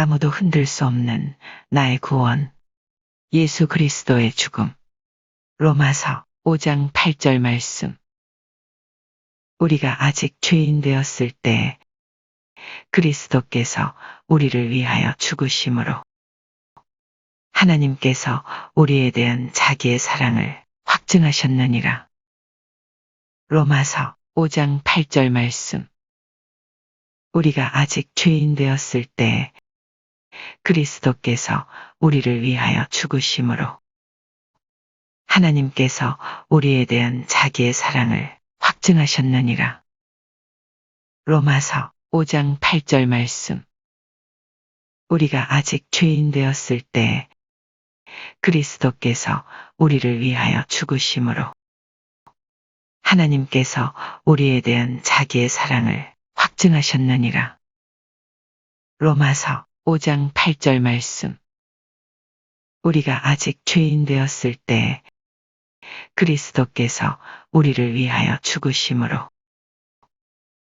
아무도 흔들 수 없는 나의 구원. 예수 그리스도의 죽음. 로마서 5장 8절 말씀. 우리가 아직 죄인 되었을 때 그리스도께서 우리를 위하여 죽으심으로 하나님께서 우리에 대한 자기의 사랑을 확증하셨느니라. 로마서 5장 8절 말씀. 우리가 아직 죄인 되었을 때 그리스도께서 우리를 위하여 죽으심으로 하나님께서 우리에 대한 자기의 사랑을 확증하셨느니라. 로마서 5장 8절 말씀. 우리가 아직 죄인 되었을 때 그리스도께서 우리를 위하여 죽으심으로 하나님께서 우리에 대한 자기의 사랑을 확증하셨느니라. 로마서 5장 8절 말씀. 우리가 아직 죄인 되었을 때 그리스도께서 우리를 위하여 죽으심으로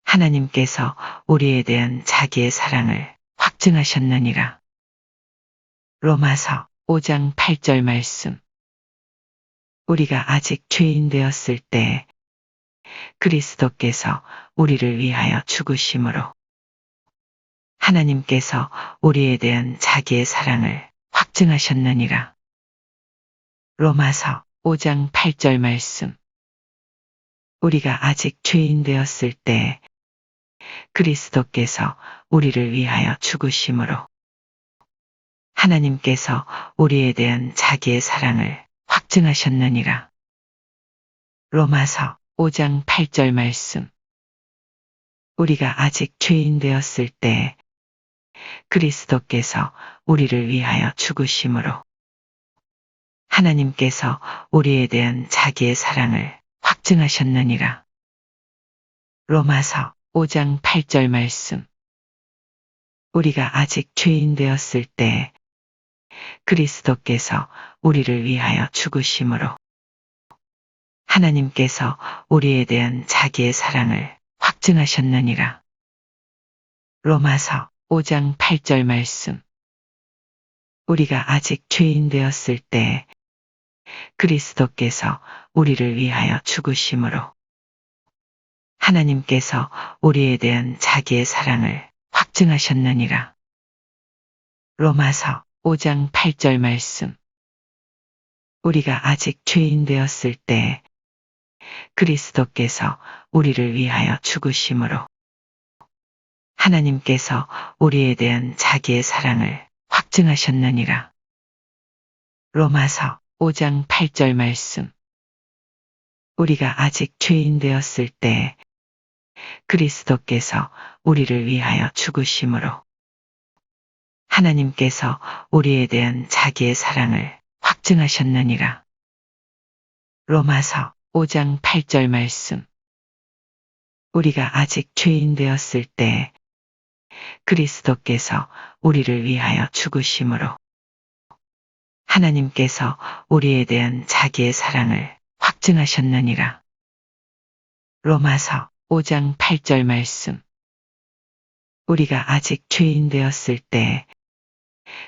하나님께서 우리에 대한 자기의 사랑을 확증하셨느니라. 로마서 5장 8절 말씀. 우리가 아직 죄인 되었을 때 그리스도께서 우리를 위하여 죽으심으로 하나님께서 우리에 대한 자기의 사랑을 확증하셨느니라. 로마서 5장 8절 말씀. 우리가 아직 죄인 되었을 때 그리스도께서 우리를 위하여 죽으심으로 하나님께서 우리에 대한 자기의 사랑을 확증하셨느니라. 로마서 5장 8절 말씀. 우리가 아직 죄인 되었을 때 그리스도께서 우리를 위하여 죽으심으로 하나님께서 우리에 대한 자기의 사랑을 확증하셨느니라. 로마서 5장 8절 말씀. 우리가 아직 죄인 되었을 때 그리스도께서 우리를 위하여 죽으심으로 하나님께서 우리에 대한 자기의 사랑을 확증하셨느니라. 로마서 5장 8절 말씀. 우리가 아직 죄인 되었을 때 그리스도께서 우리를 위하여 죽으심으로 하나님께서 우리에 대한 자기의 사랑을 확증하셨느니라. 로마서 5장 8절 말씀. 우리가 아직 죄인 되었을 때 그리스도께서 우리를 위하여 죽으심으로 하나님께서 우리에 대한 자기의 사랑을 확증하셨느니라. 로마서 5장 8절 말씀. 우리가 아직 죄인 되었을 때 그리스도께서 우리를 위하여 죽으심으로 하나님께서 우리에 대한 자기의 사랑을 확증하셨느니라. 로마서 5장 8절 말씀. 우리가 아직 죄인 되었을 때 그리스도께서 우리를 위하여 죽으심으로 하나님께서 우리에 대한 자기의 사랑을 확증하셨느니라. 로마서 5장 8절 말씀. 우리가 아직 죄인 되었을 때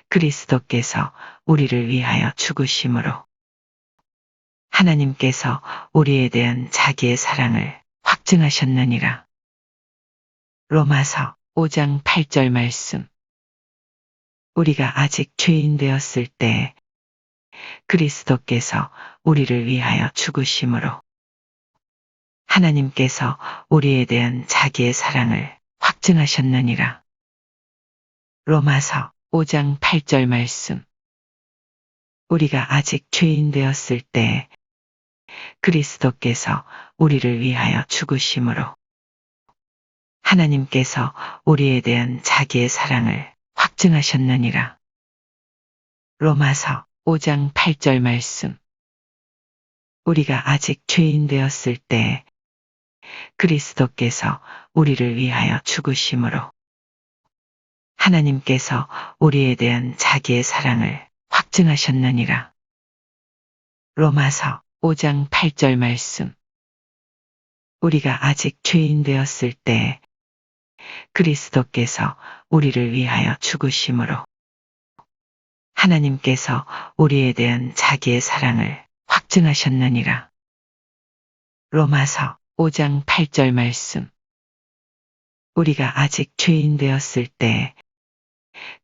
그리스도께서 우리를 위하여 죽으심으로 하나님께서 우리에 대한 자기의 사랑을 확증하셨느니라. 로마서 5장 8절 말씀. 우리가 아직 죄인 되었을 때 그리스도께서 우리를 위하여 죽으심으로 하나님께서 우리에 대한 자기의 사랑을 확증하셨느니라. 로마서 5장 8절 말씀. 우리가 아직 죄인 되었을 때 그리스도께서 우리를 위하여 죽으심으로 하나님께서 우리에 대한 자기의 사랑을 확증하셨느니라. 로마서 5장 8절 말씀. 우리가 아직 죄인 되었을 때 그리스도께서 우리를 위하여 죽으심으로 하나님께서 우리에 대한 자기의 사랑을 확증하셨느니라. 로마서 5장 8절 말씀. 우리가 아직 죄인 되었을 때 그리스도께서 우리를 위하여 죽으심으로 하나님께서 우리에 대한 자기의 사랑을 확증하셨느니라. 로마서 5장 8절 말씀. 우리가 아직 죄인 되었을 때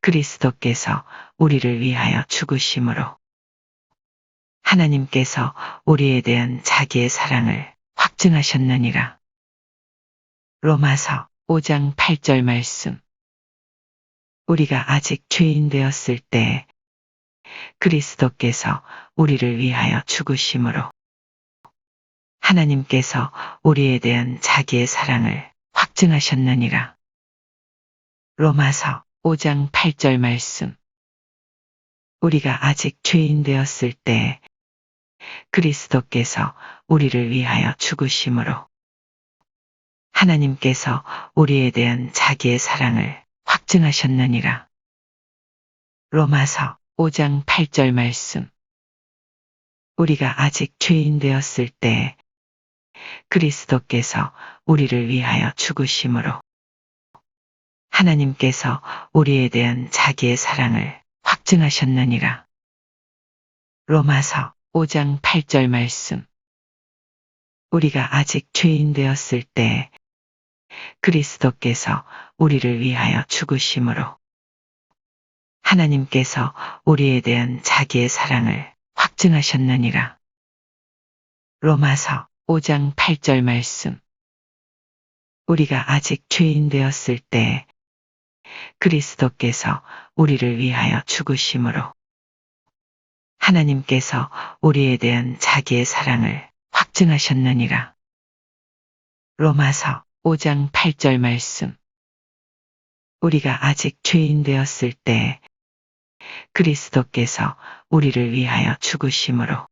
그리스도께서 우리를 위하여 죽으심으로 하나님께서 우리에 대한 자기의 사랑을 확증하셨느니라. 로마서 5장 8절 말씀. 우리가 아직 죄인 되었을 때 그리스도께서 우리를 위하여 죽으심으로 하나님께서 우리에 대한 자기의 사랑을 확증하셨느니라. 로마서 5장 8절 말씀. 우리가 아직 죄인 되었을 때 그리스도께서 우리를 위하여 죽으심으로 하나님께서 우리에 대한 자기의 사랑을 확증하셨느니라. 로마서 5장 8절 말씀. 우리가 아직 죄인 되었을 때 그리스도께서 우리를 위하여 죽으심으로 하나님께서 우리에 대한 자기의 사랑을 확증하셨느니라. 로마서 5장 8절 말씀. 우리가 아직 죄인 되었을 때 그리스도께서 우리를 위하여 죽으심으로 하나님께서 우리에 대한 자기의 사랑을 확증하셨느니라. 로마서 5장 8절 말씀. 우리가 아직 죄인 되었을 때 그리스도께서 우리를 위하여 죽으심으로 하나님께서 우리에 대한 자기의 사랑을 확증하셨느니라. 로마서 5장 8절 말씀. 우리가 아직 죄인 되었을 때 그리스도께서 우리를 위하여 죽으심으로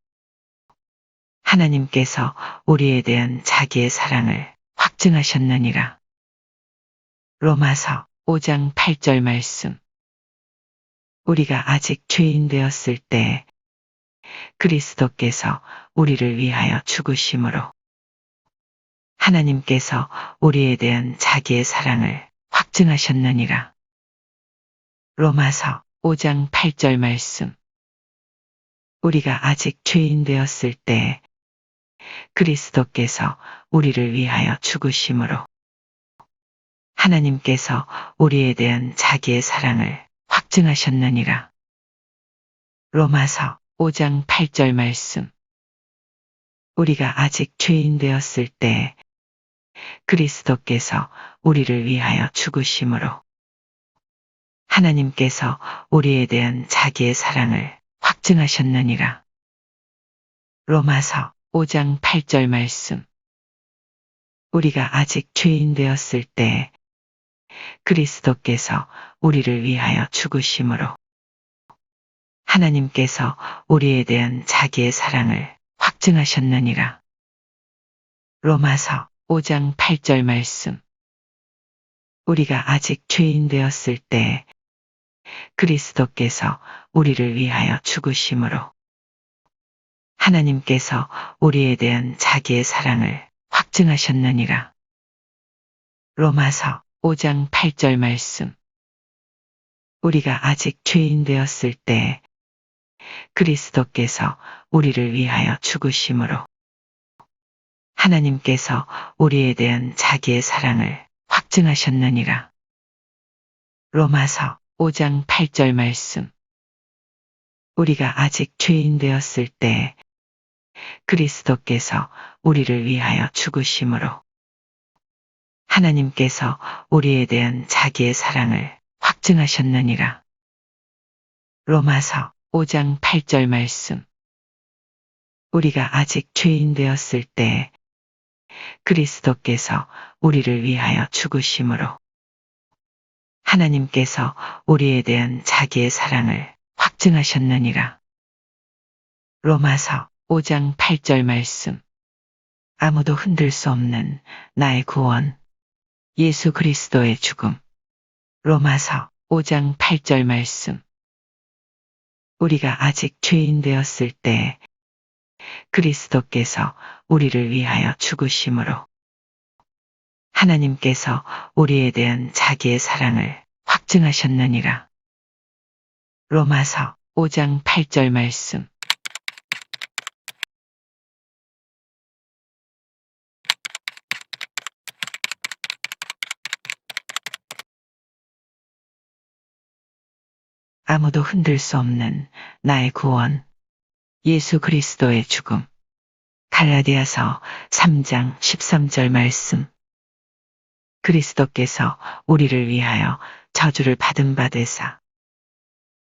하나님께서 우리에 대한 자기의 사랑을 확증하셨느니라. 로마서 5장 8절 말씀. 우리가 아직 죄인 되었을 때 그리스도께서 우리를 위하여 죽으심으로 하나님께서 우리에 대한 자기의 사랑을 확증하셨느니라. 로마서 5장 8절 말씀. 우리가 아직 죄인 되었을 때 그리스도께서 우리를 위하여 죽으심으로 하나님께서 우리에 대한 자기의 사랑을 확증하셨느니라. 로마서 5장 8절 말씀. 우리가 아직 죄인 되었을 때 그리스도께서 우리를 위하여 죽으심으로 하나님께서 우리에 대한 자기의 사랑을 확증하셨느니라. 로마서 5장 8절 말씀. 우리가 아직 죄인 되었을 때 그리스도께서 우리를 위하여 죽으심으로 하나님께서 우리에 대한 자기의 사랑을 확증하셨느니라. 로마서 5장 8절 말씀. 우리가 아직 죄인 되었을 때 그리스도께서 우리를 위하여 죽으심으로 하나님께서 우리에 대한 자기의 사랑을 확증하셨느니라. 로마서 5장 8절 말씀. 우리가 아직 죄인 되었을 때 그리스도께서 우리를 위하여 죽으심으로 하나님께서 우리에 대한 자기의 사랑을 확증하셨느니라. 로마서 5장 8절 말씀. 우리가 아직 죄인 되었을 때 그리스도께서 우리를 위하여 죽으심으로 하나님께서 우리에 대한 자기의 사랑을 확증하셨느니라. 로마서 5장 8절 말씀. 우리가 아직 죄인 되었을 때 그리스도께서 우리를 위하여 죽으심으로 하나님께서 우리에 대한 자기의 사랑을 확증하셨느니라. 로마서 5장 8절 말씀. 아무도 흔들 수 없는 나의 구원. 예수 그리스도의 죽음. 로마서 5장 8절 말씀. 우리가 아직 죄인 되었을 때 그리스도께서 우리를 위하여 죽으심으로 하나님께서 우리에 대한 자기의 사랑을 확증하셨느니라. 로마서 5장 8절 말씀. 아무도 흔들 수 없는 나의 구원. 예수 그리스도의 죽음. 갈라디아서 3장 13절 말씀. 그리스도께서 우리를 위하여 저주를 받은 바 되사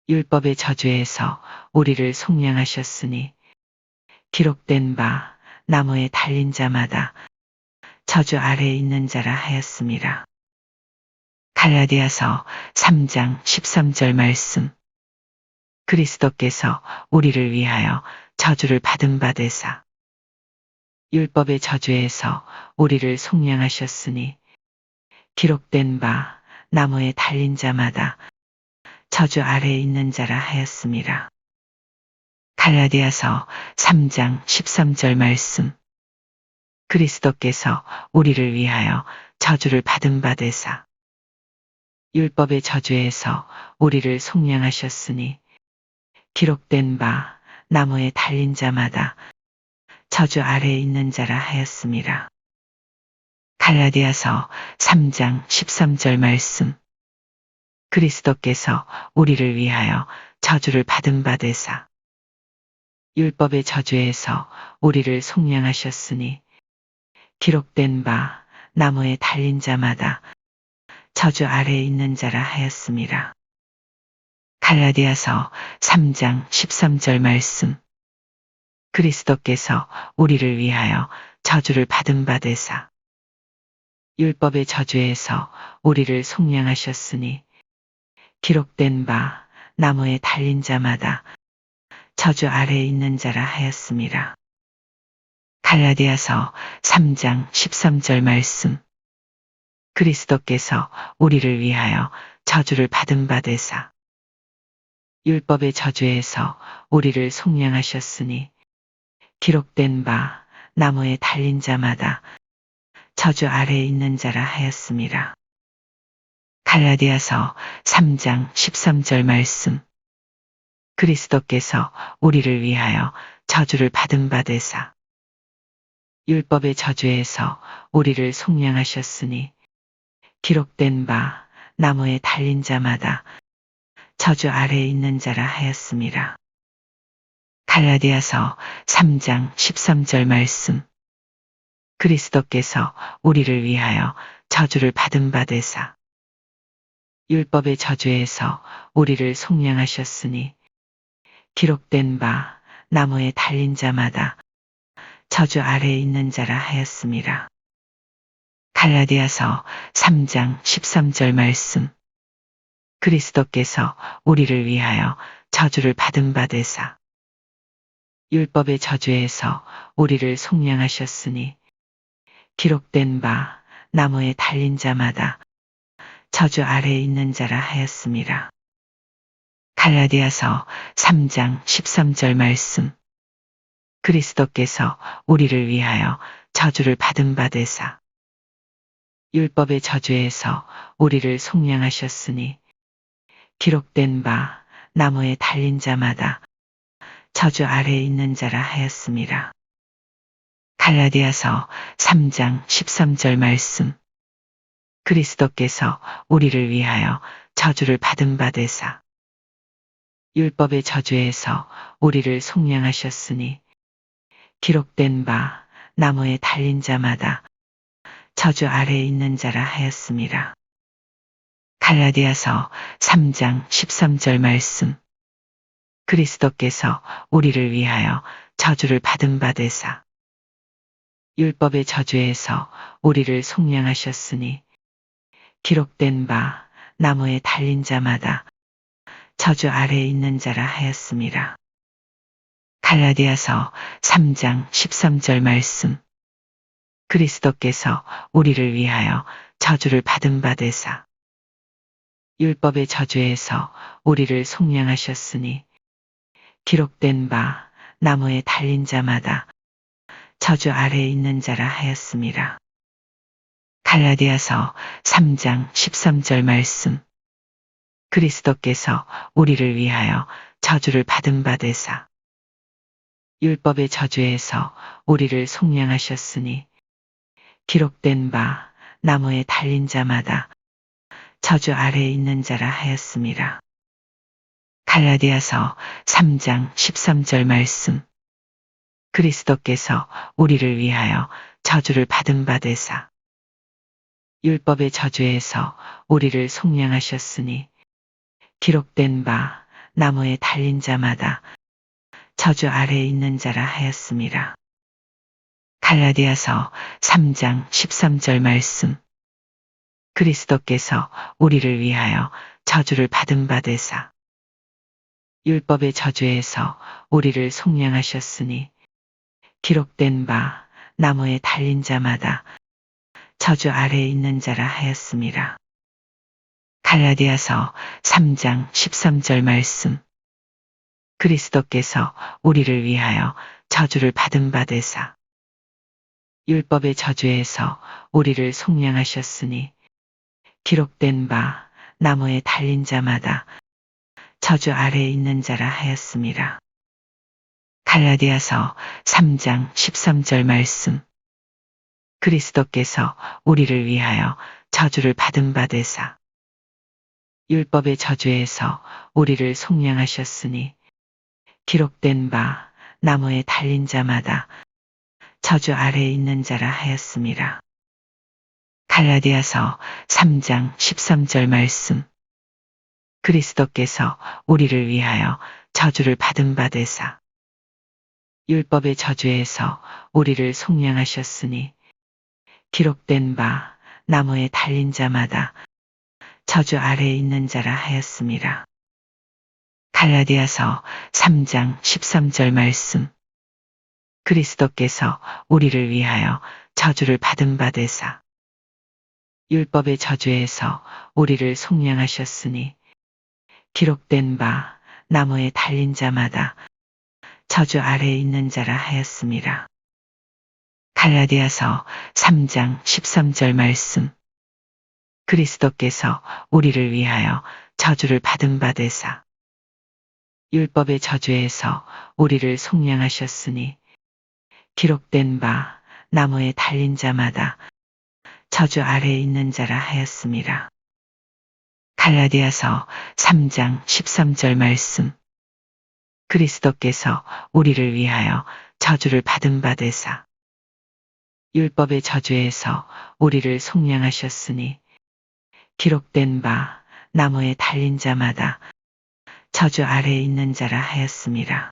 율법의 저주에서 우리를 속량하셨으니 기록된 바 나무에 달린 자마다 저주 아래에 있는 자라 하였음이라. 갈라디아서 3장 13절 말씀. 그리스도께서 우리를 위하여 저주를 받은 바 되사 율법의 저주에서 우리를 속량하셨으니 기록된 바 나무에 달린 자마다 저주 아래에 있는 자라 하였음이라. 갈라디아서 3장 13절 말씀. 그리스도께서 우리를 위하여 저주를 받은 바 되사 율법의 저주에서 우리를 속량하셨으니 기록된 바 나무에 달린 자마다 저주 아래에 있는 자라 하였음이라. 갈라디아서 3장 13절 말씀. 그리스도께서 우리를 위하여 저주를 받은 바 되사 율법의 저주에서 우리를 속량하셨으니 기록된 바 나무에 달린 자마다 저주 아래에 있는 자라 하였음이라. 갈라디아서 3장 13절 말씀. 그리스도께서 우리를 위하여 저주를 받은 바 되사 율법의 저주에서 우리를 속량하셨으니 기록된 바 나무에 달린 자마다 저주 아래에 있는 자라 하였음이라. 갈라디아서 3장 13절 말씀. 그리스도께서 우리를 위하여 저주를 받은 바 되사 율법의 저주에서 우리를 속량하셨으니 기록된 바 나무에 달린 자마다 저주 아래에 있는 자라 하였음이라. 갈라디아서 3장 13절 말씀. 그리스도께서 우리를 위하여 저주를 받은 바 되사 율법의 저주에서 우리를 속량하셨으니 기록된 바 나무에 달린 자마다 저주 아래에 있는 자라 하였음이라. 갈라디아서 3장 13절 말씀. 그리스도께서 우리를 위하여 저주를 받은 바 되사 율법의 저주에서 우리를 속량하셨으니 기록된 바 나무에 달린 자마다 저주 아래에 있는 자라 하였음이라. 갈라디아서 3장 13절 말씀. 그리스도께서 우리를 위하여 저주를 받은 바 되사 율법의 저주에서 우리를 속량하셨으니 기록된 바 나무에 달린 자마다 저주 아래에 있는 자라 하였음이라. 갈라디아서 3장 13절 말씀. 그리스도께서 우리를 위하여 저주를 받은 바 되사 율법의 저주에서 우리를 속량하셨으니 기록된 바 나무에 달린 자마다 저주 아래에 있는 자라 하였음이라. 갈라디아서 3장 13절 말씀. 그리스도께서 우리를 위하여 저주를 받은 바 되사 율법의 저주에서 우리를 속량하셨으니 기록된 바 나무에 달린 자마다 저주 아래에 있는 자라 하였음이라. 갈라디아서 3장 13절 말씀. 그리스도께서 우리를 위하여 저주를 받은 바 되사 율법의 저주에서 우리를 속량하셨으니 기록된 바 나무에 달린 자마다 저주 아래에 있는 자라 하였음이라. 갈라디아서 3장 13절 말씀. 그리스도께서 우리를 위하여 저주를 받은 바 되사 율법의 저주에서 우리를 속량하셨으니 기록된 바 나무에 달린 자마다 저주 아래에 있는 자라 하였음이라. 갈라디아서 3장 13절 말씀. 그리스도께서 우리를 위하여 저주를 받은 바 되사 율법의 저주에서 우리를 속량하셨으니 기록된 바 나무에 달린 자마다 저주 아래에 있는 자라 하였음이라. 갈라디아서 3장 13절 말씀. 그리스도께서 우리를 위하여 저주를 받은 바 되사 율법의 저주에서 우리를 속량하셨으니 기록된 바 나무에 달린 자마다 저주 아래에 있는 자라 하였음이라. 갈라디아서 3장 13절 말씀. 그리스도께서 우리를 위하여 저주를 받은 바 되사 율법의 저주에서 우리를 속량하셨으니 기록된 바 나무에 달린 자마다 저주 아래에 있는 자라 하였음이라. 갈라디아서 3장 13절 말씀. 그리스도께서 우리를 위하여 저주를 받은 바 되사 율법의 저주에서 우리를 속량하셨으니 기록된 바 나무에 달린 자마다 저주 아래에 있는 자라 하였음이라. 갈라디아서 3장 13절 말씀. 그리스도께서 우리를 위하여 저주를 받은 바 되사 율법의 저주에서 우리를 속량하셨으니 기록된 바 나무에 달린 자마다 저주 아래에 있는 자라 하였음이라. 갈라디아서 3장 13절 말씀. 그리스도께서 우리를 위하여 저주를 받은 바 되사 율법의 저주에서 우리를 속량하셨으니 기록된 바 나무에 달린 자마다 저주 아래에 있는 자라 하였음이라. 갈라디아서 3장 13절 말씀. 그리스도께서 우리를 위하여 저주를 받은 바 되사 율법의 저주에서 우리를 속량하셨으니 기록된 바 나무에 달린 자마다 저주 아래에 있는 자라 하였음이라. 갈라디아서 3장 13절 말씀. 그리스도께서 우리를 위하여 저주를 받은 바 되사 율법의 저주에서 우리를 속량하셨으니 기록된 바 나무에 달린 자마다 저주 아래에 있는 자라 하였음이라. 갈라디아서 3장 13절 말씀. 그리스도께서 우리를 위하여 저주를 받은 바 되사 율법의 저주에서 우리를 속량하셨으니 기록된 바 나무에 달린 자마다 저주 아래에 있는 자라 하였음이라.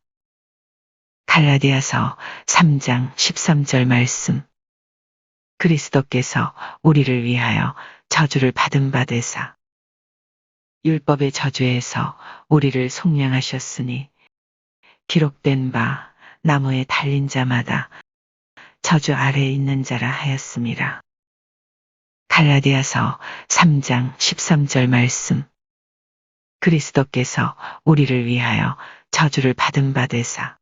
갈라디아서 3장 13절 말씀. 그리스도께서 우리를 위하여 저주를 받은 바 되사 율법의 저주에서 우리를 속량하셨으니 기록된 바 나무에 달린 자마다 저주 아래에 있는 자라 하였음이라. 갈라디아서 3장 13절 말씀. 그리스도께서 우리를 위하여 저주를 받은 바 되사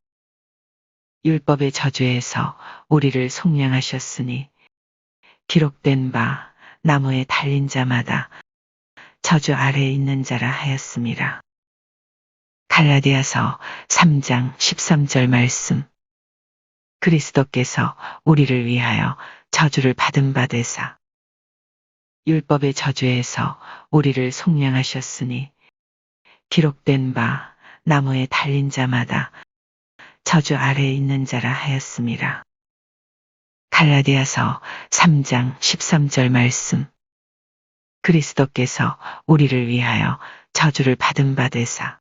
율법의 저주에서 우리를 속량하셨으니 기록된 바 나무에 달린 자마다 저주 아래에 있는 자라 하였음이라. 갈라디아서 3장 13절 말씀. 그리스도께서 우리를 위하여 저주를 받은 바 되사 율법의 저주에서 우리를 속량하셨으니 기록된 바 나무에 달린 자마다 저주 아래에 있는 자라 하였음이라. 갈라디아서 3장 13절 말씀. 그리스도께서 우리를 위하여 저주를 받은 바 되사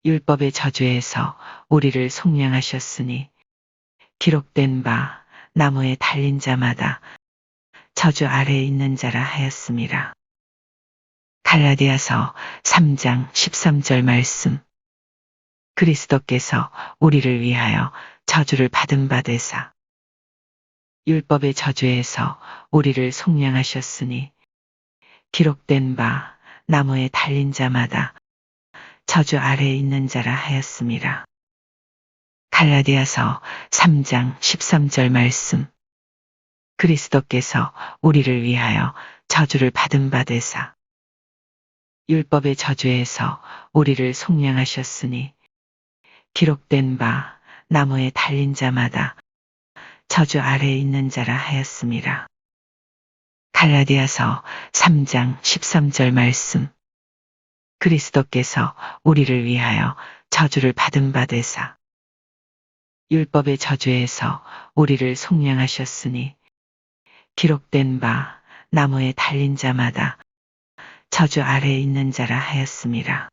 율법의 저주에서 우리를 속량하셨으니 기록된 바 나무에 달린 자마다 저주 아래에 있는 자라 하였음이라. 갈라디아서 3장 13절 말씀. 그리스도께서 우리를 위하여 저주를 받은 바 되사 율법의 저주에서 우리를 속량하셨으니 기록된 바 나무에 달린 자마다 저주 아래에 있는 자라 하였음이라. 갈라디아서 3장 13절 말씀. 그리스도께서 우리를 위하여 저주를 받은 바 되사 율법의 저주에서 우리를 속량하셨으니 기록된 바 나무에 달린 자마다 저주 아래에 있는 자라 하였음이라. 갈라디아서 3장 13절 말씀. 그리스도께서 우리를 위하여 저주를 받은 바 되사 율법의 저주에서 우리를 속량하셨으니 기록된 바 나무에 달린 자마다 저주 아래에 있는 자라 하였음이라.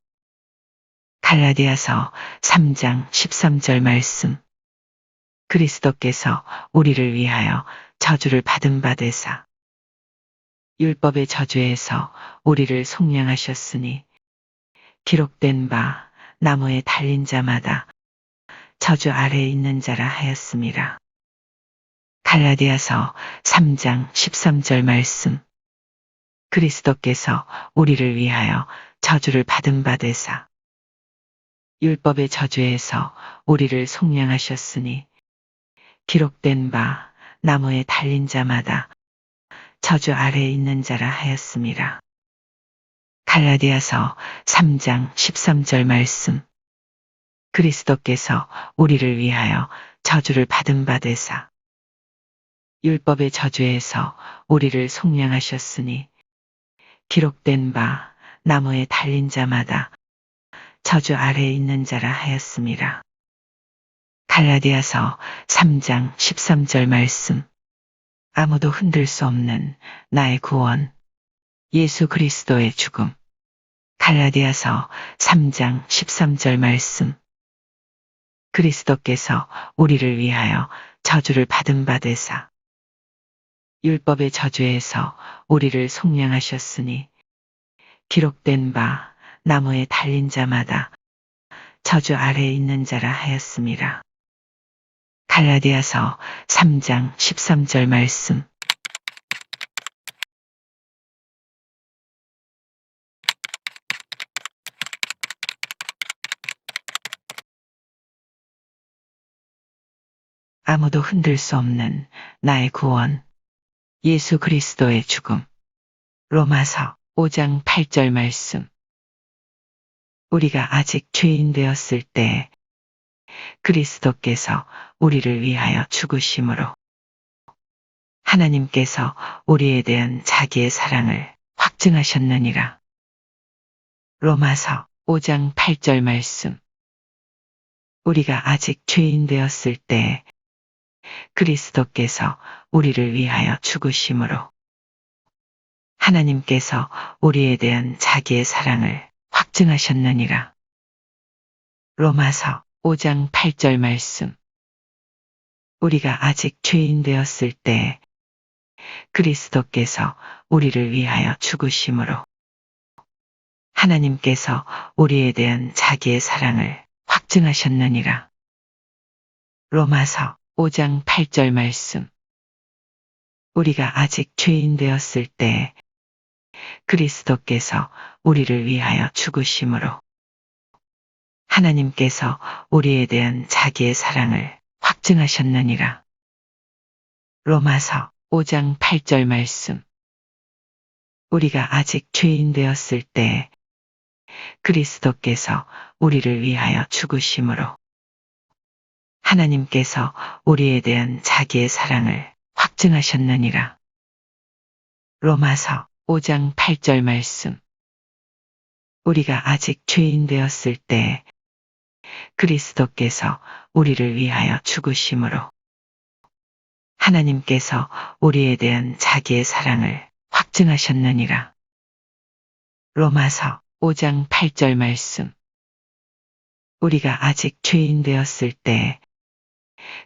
갈라디아서 3장 13절 말씀. 그리스도께서 우리를 위하여 저주를 받은 바 되사 율법의 저주에서 우리를 속량하셨으니 기록된 바 나무에 달린 자마다 저주 아래에 있는 자라 하였음이라. 갈라디아서 3장 13절 말씀. 그리스도께서 우리를 위하여 저주를 받은 바 되사 율법의 저주에서 우리를 속량하셨으니 기록된 바 나무에 달린 자마다 저주 아래에 있는 자라 하였음이라. 갈라디아서 3장 13절 말씀. 그리스도께서 우리를 위하여 저주를 받은 바 되사 율법의 저주에서 우리를 속량하셨으니 기록된 바 나무에 달린 자마다 저주 아래에 있는 자라 하였음이라. 갈라디아서 3장 13절 말씀. 아무도 흔들 수 없는 나의 구원 예수 그리스도의 죽음. 갈라디아서 3장 13절 말씀. 그리스도께서 우리를 위하여 저주를 받은 바 되사 율법의 저주에서 우리를 속량하셨으니 기록된 바 나무에 달린 자마다 저주 아래에 있는 자라 하였음이라. 갈라디아서 3장 13절 말씀. 아무도 흔들 수 없는 나의 구원 예수 그리스도의 죽음. 로마서 5장 8절 말씀. 우리가 아직 죄인 되었을 때 그리스도께서 우리를 위하여 죽으심으로 하나님께서 우리에 대한 자기의 사랑을 확증하셨느니라. 로마서 5장 8절 말씀. 우리가 아직 죄인 되었을 때 그리스도께서 우리를 위하여 죽으심으로 하나님께서 우리에 대한 자기의 사랑을 확증하셨느니라. 로마서 5장 8절 말씀. 우리가 아직 죄인 되었을 때 그리스도께서 우리를 위하여 죽으심으로 하나님께서 우리에 대한 자기의 사랑을 확증하셨느니라. 로마서 5장 8절 말씀. 우리가 아직 죄인 되었을 때 그리스도께서 우리를 위하여 죽으심으로 하나님께서 우리에 대한 자기의 사랑을 확증하셨느니라. 로마서 5장 8절 말씀. 우리가 아직 죄인 되었을 때 그리스도께서 우리를 위하여 죽으심으로 하나님께서 우리에 대한 자기의 사랑을 확증하셨느니라. 로마서 5장 8절 말씀. 우리가 아직 죄인 되었을 때 그리스도께서 우리를 위하여 죽으심으로 하나님께서 우리에 대한 자기의 사랑을 확증하셨느니라. 로마서 5장 8절 말씀. 우리가 아직 죄인 되었을 때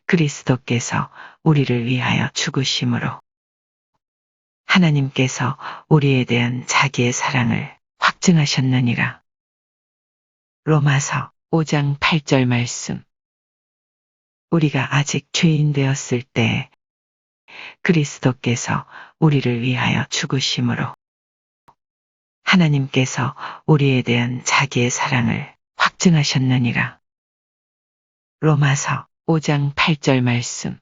그리스도께서 우리를 위하여 죽으심으로 하나님께서 우리에 대한 자기의 사랑을 확증하셨느니라. 로마서 5장 8절 말씀. 우리가 아직 죄인 되었을 때 그리스도께서 우리를 위하여 죽으심으로 하나님께서 우리에 대한 자기의 사랑을 확증하셨느니라. 로마서 5장 8절 말씀.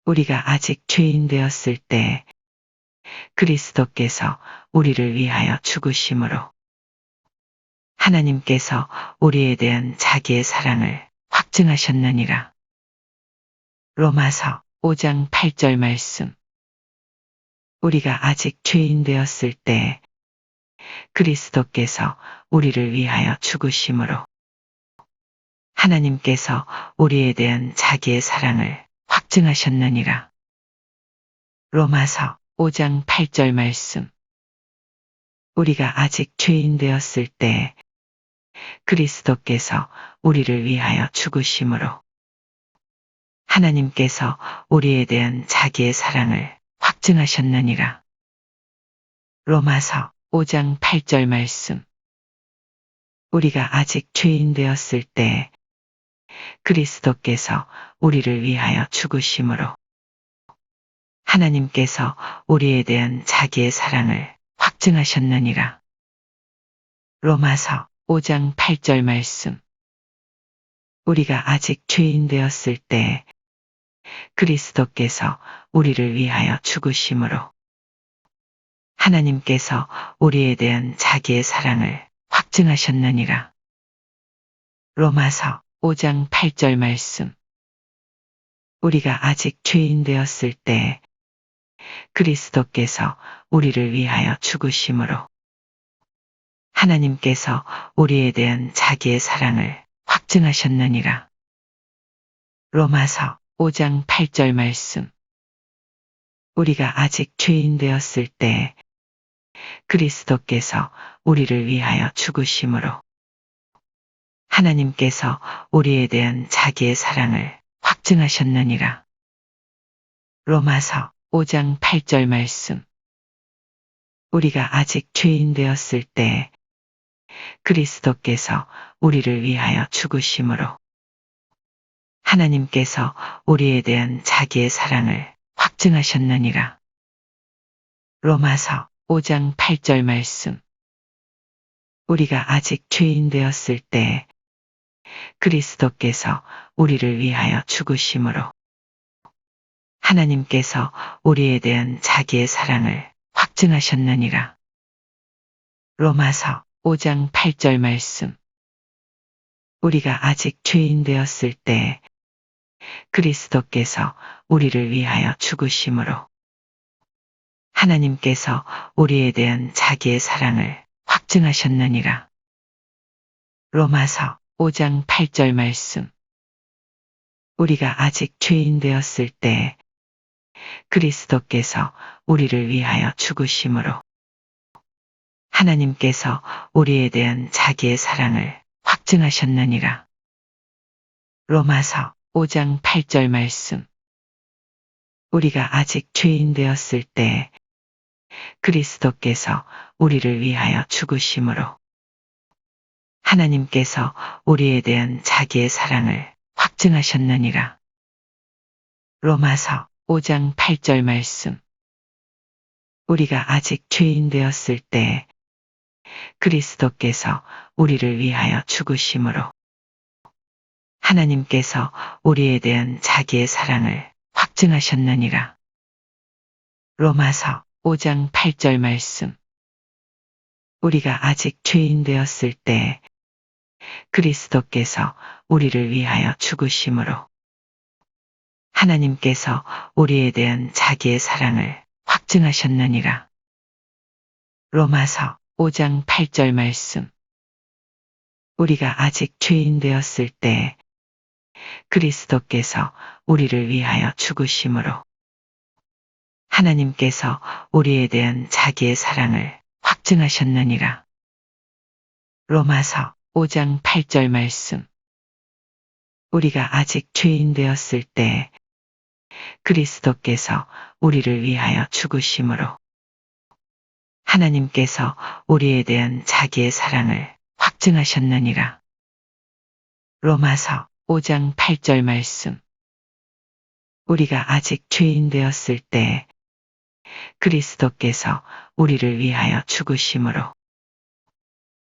우리가 아직 죄인 되었을 때 그리스도께서 우리를 위하여 죽으심으로 하나님께서 우리에 대한 자기의 사랑을 확증하셨느니라. 로마서 5장 8절 말씀. 우리가 아직 죄인 되었을 때 그리스도께서 우리를 위하여 죽으심으로 하나님께서 우리에 대한 자기의 사랑을 확증하셨느니라. 로마서 5장 8절 말씀. 우리가 아직 죄인 되었을 때 그리스도께서 우리를 위하여 죽으심으로 하나님께서 우리에 대한 자기의 사랑을 확증하셨느니라. 로마서 5장 8절 말씀. 우리가 아직 죄인 되었을 때 그리스도께서 우리를 위하여 죽으심으로 하나님께서 우리에 대한 자기의 사랑을 확증하셨느니라. 로마서 5장 8절 말씀. 우리가 아직 죄인 되었을 때 그리스도께서 우리를 위하여 죽으심으로 하나님께서 우리에 대한 자기의 사랑을 확증하셨느니라. 로마서 5장 8절 말씀. 우리가 아직 죄인 되었을 때 그리스도께서 우리를 위하여 죽으심으로 하나님께서 우리에 대한 자기의 사랑을 확증하셨느니라. 로마서 5장 8절 말씀. 우리가 아직 죄인 되었을 때 그리스도께서 우리를 위하여 죽으심으로 하나님께서 우리에 대한 자기의 사랑을 확증하셨느니라. 로마서 5장 8절 말씀. 우리가 아직 죄인 되었을 때 그리스도께서 우리를 위하여 죽으심으로 하나님께서 우리에 대한 자기의 사랑을 확증하셨느니라. 로마서 5장 8절 말씀. 우리가 아직 죄인 되었을 때 그리스도께서 우리를 위하여 죽으심으로 하나님께서 우리에 대한 자기의 사랑을 확증하셨느니라. 로마서 5장 8절 말씀. 우리가 아직 죄인 되었을 때 그리스도께서 우리를 위하여 죽으심으로 하나님께서 우리에 대한 자기의 사랑을 확증하셨느니라. 로마서 5장 8절 말씀. 우리가 아직 죄인 되었을 때 그리스도께서 우리를 위하여 죽으심으로 하나님께서 우리에 대한 자기의 사랑을 확증하셨느니라. 로마서 5장 8절 말씀. 우리가 아직 죄인 되었을 때 그리스도께서 우리를 위하여 죽으심으로 하나님께서 우리에 대한 자기의 사랑을 확증하셨느니라. 로마서 5장 8절 말씀. 우리가 아직 죄인 되었을 때 그리스도께서 우리를 위하여 죽으심으로 하나님께서 우리에 대한 자기의 사랑을 확증하셨느니라. 로마서 5장 8절 말씀. 우리가 아직 죄인 되었을 때 그리스도께서 우리를 위하여 죽으심으로 하나님께서 우리에 대한 자기의 사랑을 확증하셨느니라. 로마서 5장 8절 말씀. 우리가 아직 죄인 되었을 때 그리스도께서 우리를 위하여 죽으심으로 하나님께서 우리에 대한 자기의 사랑을 확증하셨느니라. 로마서 5장 8절 말씀. 우리가 아직 죄인 되었을 때 그리스도께서 우리를 위하여 죽으심으로 하나님께서 우리에 대한 자기의 사랑을 확증하셨느니라. 로마서 5장 8절 말씀. 우리가 아직 죄인 되었을 때 그리스도께서 우리를 위하여 죽으심으로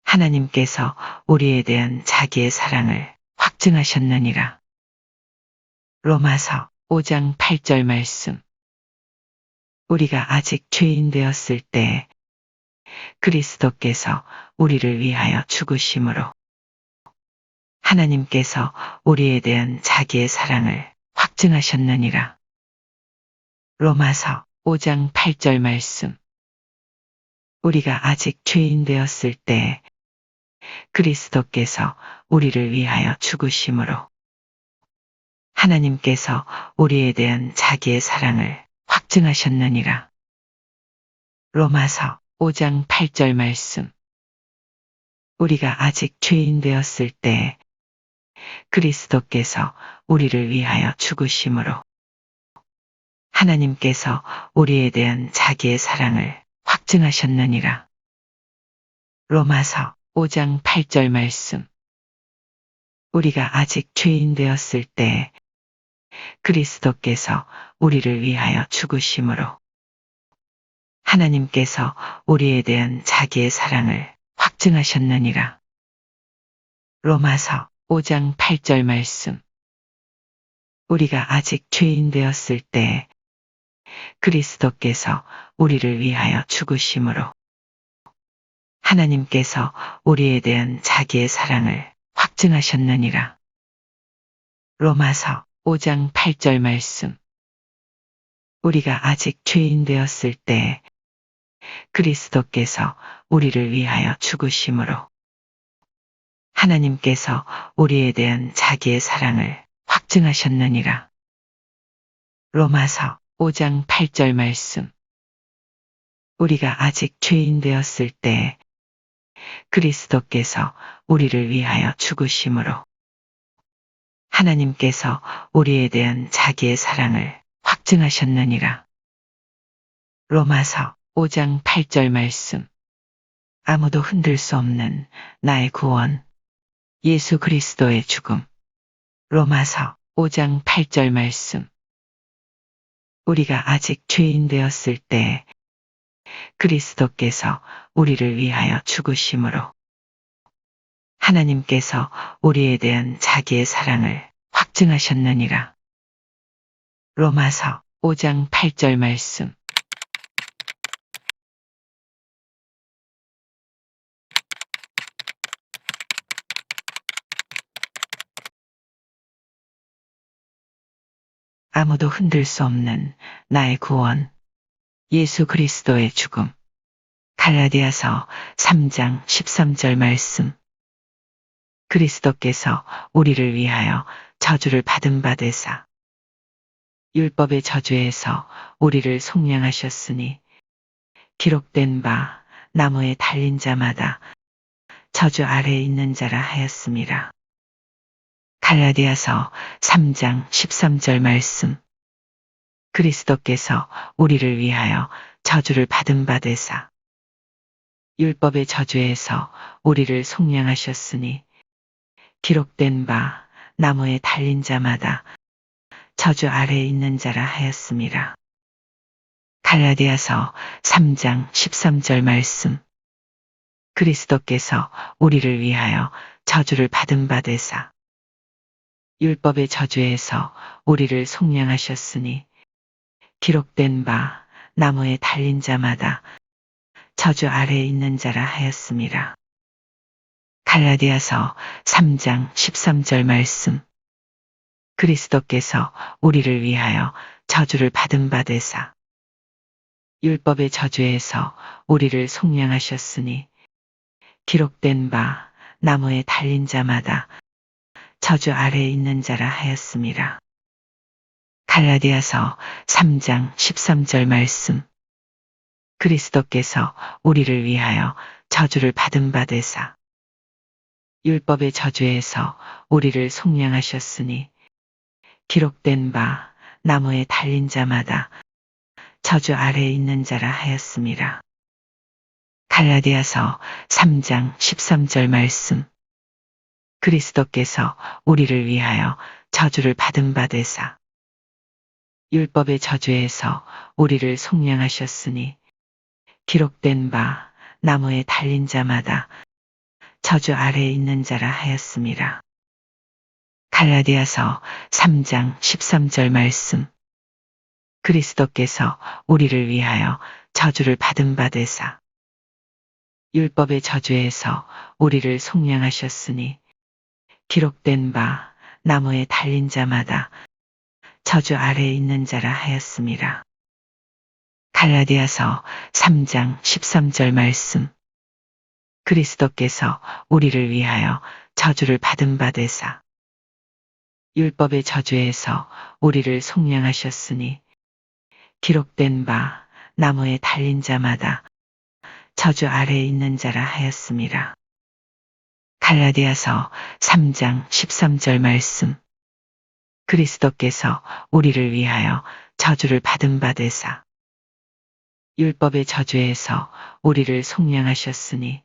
하나님께서 우리에 대한 자기의 사랑을 확증하셨느니라. 로마서 5장 8절 말씀. 우리가 아직 죄인 되었을 때 그리스도께서 우리를 위하여 죽으심으로 하나님께서 우리에 대한 자기의 사랑을 확증하셨느니라. 로마서 5장 8절 말씀. 우리가 아직 죄인 되었을 때 그리스도께서 우리를 위하여 죽으심으로 하나님께서 우리에 대한 자기의 사랑을 확증하셨느니라. 로마서 5장 8절 말씀. 우리가 아직 죄인 되었을 때 그리스도께서 우리를 위하여 죽으심으로 하나님께서 우리에 대한 자기의 사랑을 확증하셨느니라. 로마서 5장 8절 말씀. 우리가 아직 죄인 되었을 때 그리스도께서 우리를 위하여 죽으심으로 하나님께서 우리에 대한 자기의 사랑을 확증하셨느니라. 로마서 5장 8절 말씀. 우리가 아직 죄인 되었을 때 그리스도께서 우리를 위하여 죽으심으로 하나님께서 우리에 대한 자기의 사랑을 확증하셨느니라. 로마서 5장 8절 말씀. 우리가 아직 죄인 되었을 때 그리스도께서 우리를 위하여 죽으심으로 하나님께서 우리에 대한 자기의 사랑을 확증하셨느니라. 로마서 5장 8절 말씀. 우리가 아직 죄인 되었을 때 그리스도께서 우리를 위하여 죽으심으로 하나님께서 우리에 대한 자기의 사랑을 확증하셨느니라. 로마서 5장 8절 말씀. 아무도 흔들 수 없는 나의 구원. 예수 그리스도의 죽음. 로마서 5장 8절 말씀. 우리가 아직 죄인 되었을 때 그리스도께서 우리를 위하여 죽으심으로 하나님께서 우리에 대한 자기의 사랑을 확증하셨느니라. 로마서 5장 8절 말씀. 아무도 흔들 수 없는 나의 구원. 예수 그리스도의 죽음. 갈라디아서 3장 13절 말씀. 그리스도께서 우리를 위하여 저주를 받은 바 되사 율법의 저주에서 우리를 속량하셨으니 기록된 바 나무에 달린 자마다 저주 아래에 있는 자라 하였음이라. 갈라디아서 3장 13절 말씀. 그리스도께서 우리를 위하여 저주를 받은 바 되사 율법의 저주에서 우리를 속량하셨으니 기록된 바 나무에 달린 자마다 저주 아래에 있는 자라 하였음이라. 갈라디아서 3장 13절 말씀. 그리스도께서 우리를 위하여 저주를 받은 바 되사 율법의 저주에서 우리를 속량하셨으니 기록된 바 나무에 달린 자마다 저주 아래에 있는 자라 하였음이라. 갈라디아서 3장 13절 말씀. 그리스도께서 우리를 위하여 저주를 받은 바 되사 율법의 저주에서 우리를 속량하셨으니 기록된 바 나무에 달린 자마다 저주 아래에 있는 자라 하였음이라. 갈라디아서 3장 13절 말씀. 그리스도께서 우리를 위하여 저주를 받은 바 되사 율법의 저주에서 우리를 속량하셨으니 기록된 바 나무에 달린 자마다 저주 아래에 있는 자라 하였음이라. 갈라디아서 3장 13절 말씀. 그리스도께서 우리를 위하여 저주를 받은 바 되사 율법의 저주에서 우리를 속량하셨으니 기록된 바 나무에 달린 자마다 저주 아래에 있는 자라 하였음이라. 갈라디아서 3장 13절 말씀. 그리스도께서 우리를 위하여 저주를 받은 바 되사 율법의 저주에서 우리를 속량하셨으니 기록된 바 나무에 달린 자마다 저주 아래에 있는 자라 하였음이라. 갈라디아서 3장 13절 말씀. 그리스도께서 우리를 위하여 저주를 받은 바 되사 율법의 저주에서 우리를 속량하셨으니 기록된 바 나무에 달린 자마다 저주 아래에 있는 자라 하였음이라. 갈라디아서 3장 13절 말씀. 그리스도께서 우리를 위하여 저주를 받은 바 되사 율법의 저주에서 우리를 속량하셨으니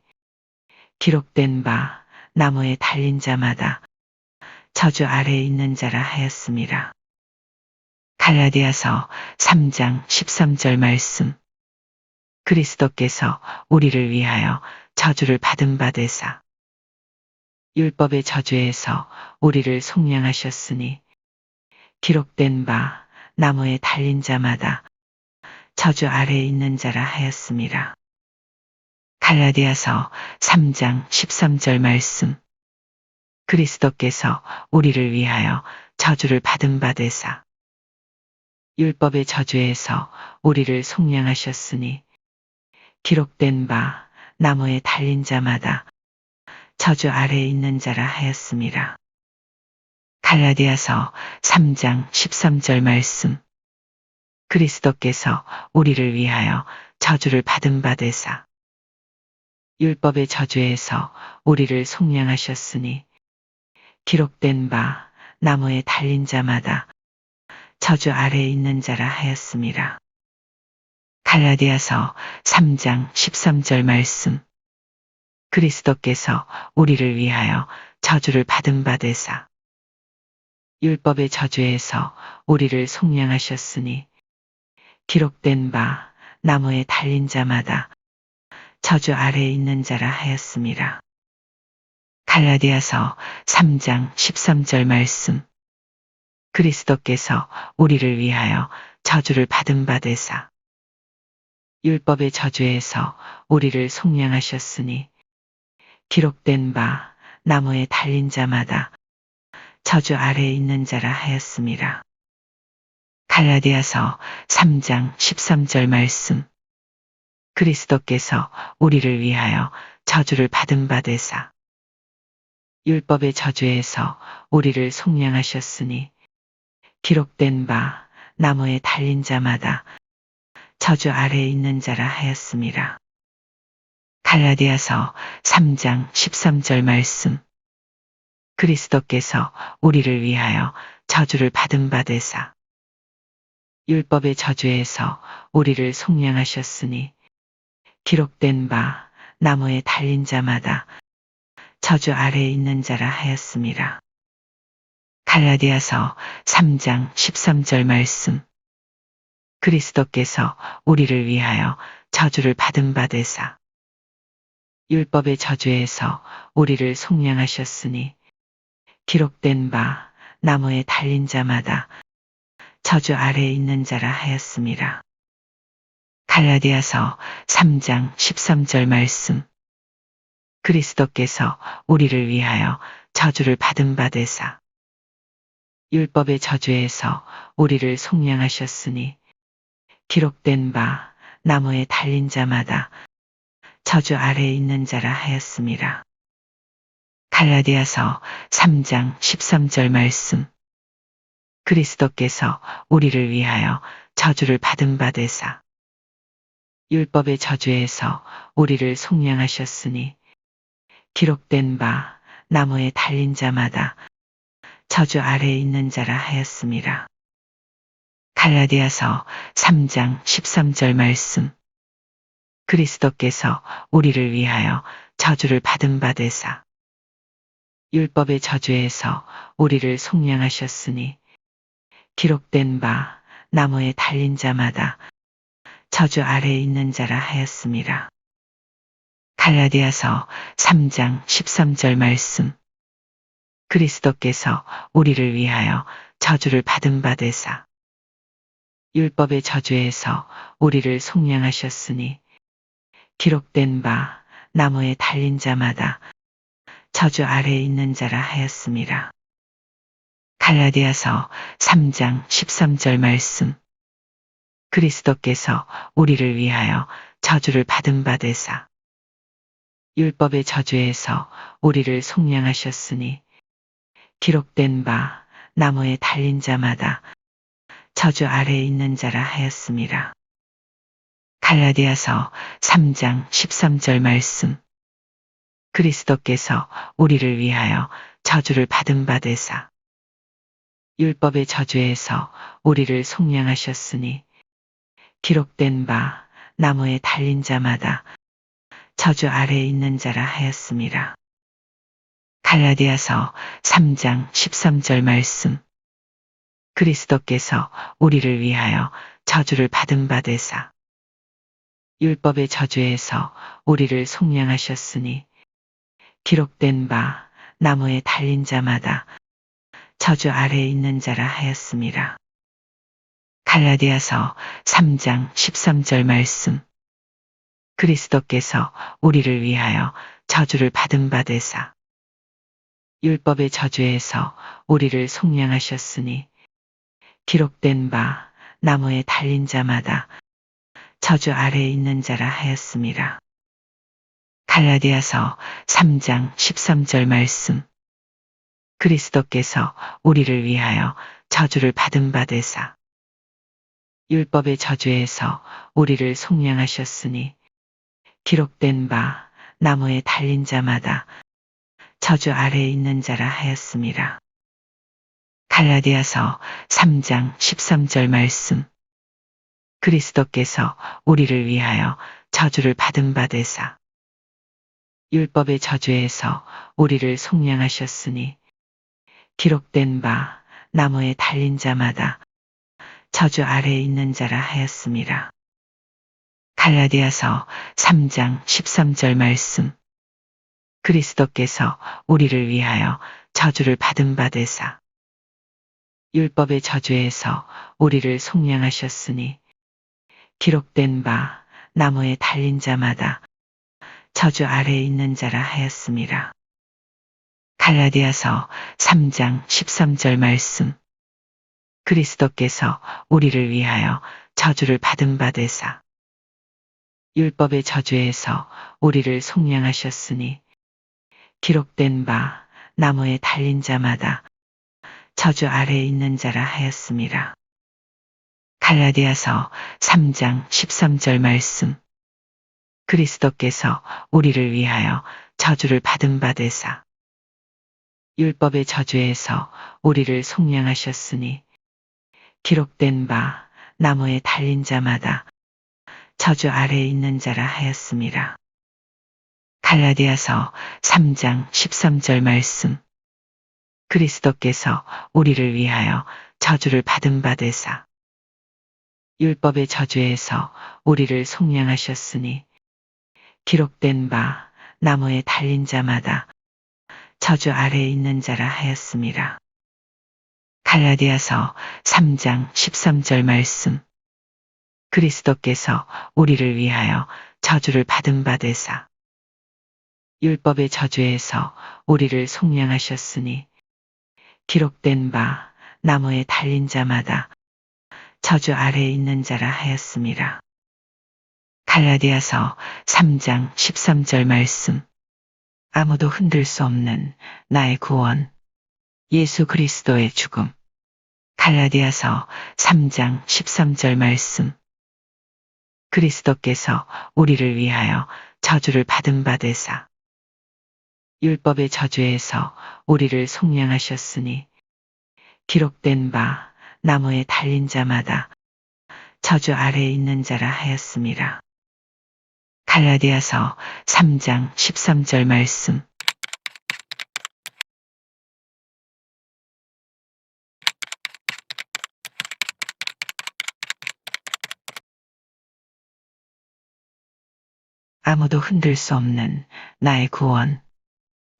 기록된 바 나무에 달린 자마다 저주 아래에 있는 자라 하였음이라. 갈라디아서 3장 13절 말씀. 그리스도께서 우리를 위하여 저주를 받은 바 되사 율법의 저주에서 우리를 속량하셨으니 기록된 바 나무에 달린 자마다 저주 아래에 있는 자라 하였음이라. 갈라디아서 3장 13절 말씀. 그리스도께서 우리를 위하여 저주를 받은 바 되사 율법의 저주에서 우리를 속량하셨으니 기록된 바 나무에 달린 자마다 저주 아래에 있는 자라 하였음이라. 갈라디아서 3장 13절 말씀. 그리스도께서 우리를 위하여 저주를 받은 바 되사 율법의 저주에서 우리를 속량하셨으니 기록된 바 나무에 달린 자마다 저주 아래에 있는 자라 하였음이라. 갈라디아서 3장 13절 말씀. 그리스도께서 우리를 위하여 저주를 받은 바 되사 율법의 저주에서 우리를 속량하셨으니 기록된 바 나무에 달린 자마다 저주 아래에 있는 자라 하였음이라. 갈라디아서 3장 13절 말씀. 그리스도께서 우리를 위하여 저주를 받은 바 되사 율법의 저주에서 우리를 속량하셨으니 기록된 바 나무에 달린 자마다 저주 아래에 있는 자라 하였음이라. 갈라디아서 3장 13절 말씀. 그리스도께서 우리를 위하여 저주를 받은 바 되사 율법의 저주에서 우리를 속량하셨으니 기록된 바 나무에 달린 자마다 저주 아래에 있는 자라 하였음이라. 갈라디아서 3장 13절 말씀. 그리스도께서 우리를 위하여 저주를 받은 바 되사 율법의 저주에서 우리를 속량하셨으니 기록된 바 나무에 달린 자마다 저주 아래에 있는 자라 하였음이라. 갈라디아서 3장 13절 말씀. 그리스도께서 우리를 위하여 저주를 받은 바 되사 율법의 저주에서 우리를 속량하셨으니 기록된 바 나무에 달린 자마다 저주 아래에 있는 자라 하였음이라. 갈라디아서 3장 13절 말씀. 그리스도께서 우리를 위하여 저주를 받은 바 되사 율법의 저주에서 우리를 속량하셨으니 기록된 바 나무에 달린 자마다 저주 아래에 있는 자라 하였음이라. 갈라디아서 3장 13절 말씀. 그리스도께서 우리를 위하여 저주를 받은 바 되사 율법의 저주에서 우리를 속량하셨으니 기록된 바 나무에 달린 자마다 저주 아래에 있는 자라 하였음이라. 갈라디아서 3장 13절 말씀. 그리스도께서 우리를 위하여 저주를 받은 바 되사 율법의 저주에서 우리를 속량하셨으니 기록된 바 나무에 달린 자마다 저주 아래에 있는 자라 하였음이라. 갈라디아서 3장 13절 말씀. 그리스도께서 우리를 위하여 저주를 받은 바 되사 율법의 저주에서 우리를 속량하셨으니 기록된 바 나무에 달린 자마다 저주 아래에 있는 자라 하였음이라. 갈라디아서 3장 13절 말씀. 그리스도께서 우리를 위하여 저주를 받은 바 되사 율법의 저주에서 우리를 속량하셨으니 기록된 바 나무에 달린 자마다 저주 아래에 있는 자라 하였음이라. 갈라디아서 3장 13절 말씀. 그리스도께서 우리를 위하여 저주를 받은 바 되사 율법의 저주에서 우리를 속량하셨으니 기록된 바 나무에 달린 자마다 저주 아래에 있는 자라 하였음이라. 갈라디아서 3장 13절 말씀. 그리스도께서 우리를 위하여 저주를 받은 바 되사 율법의 저주에서 우리를 속량하셨으니 기록된 바 나무에 달린 자마다 저주 아래에 있는 자라 하였음이라. 갈라디아서 3장 13절 말씀. 그리스도께서 우리를 위하여 저주를 받은 바 되사 율법의 저주에서 우리를 속량하셨으니 기록된 바 나무에 달린 자마다 저주 아래에 있는 자라 하였음이라. 갈라디아서 3장 13절 말씀. 그리스도께서 우리를 위하여 저주를 받은 바 되사 율법의 저주에서 우리를 속량하셨으니 기록된 바 나무에 달린 자마다 저주 아래에 있는 자라 하였음이라. 갈라디아서 3장 13절 말씀. 그리스도께서 우리를 위하여 저주를 받은 바 되사 율법의 저주에서 우리를 속량하셨으니 기록된 바 나무에 달린 자마다 저주 아래에 있는 자라 하였음이라. 갈라디아서 3장 13절 말씀. 그리스도께서 우리를 위하여 저주를 받은 바 되사 율법의 저주에서 우리를 속량하셨으니 기록된 바 나무에 달린 자마다 저주 아래에 있는 자라 하였음이라. 갈라디아서 3장 13절 말씀. 그리스도께서 우리를 위하여 저주를 받은 바 되사 율법의 저주에서 우리를 속량하셨으니 기록된 바 나무에 달린 자마다 저주 아래에 있는 자라 하였음이라. 갈라디아서 3장 13절 말씀. 그리스도께서 우리를 위하여 저주를 받은 바 되사 율법의 저주에서 우리를 속량하셨으니 기록된 바 나무에 달린 자마다 저주 아래에 있는 자라 하였음이라. 갈라디아서 3장 13절 말씀. 그리스도께서 우리를 위하여 저주를 받은 바 되사 율법의 저주에서 우리를 속량하셨으니 기록된 바 나무에 달린 자마다 저주 아래에 있는 자라 하였음이라. 갈라디아서 3장 13절 말씀. 그리스도께서 우리를 위하여 저주를 받은 바 되사 율법의 저주에서 우리를 속량하셨으니 기록된 바 나무에 달린 자마다 저주 아래에 있는 자라 하였음이라. 갈라디아서 3장 13절 말씀. 아무도 흔들 수 없는 나의 구원. 예수 그리스도의 죽음. 갈라디아서 3장 13절 말씀. 그리스도께서 우리를 위하여 저주를 받은 바 되사 율법의 저주에서 우리를 속량하셨으니 기록된 바 나무에 달린 자마다 저주 아래에 있는 자라 하였음이라. 갈라디아서 3장 13절 말씀. 아무도 흔들 수 없는 나의 구원.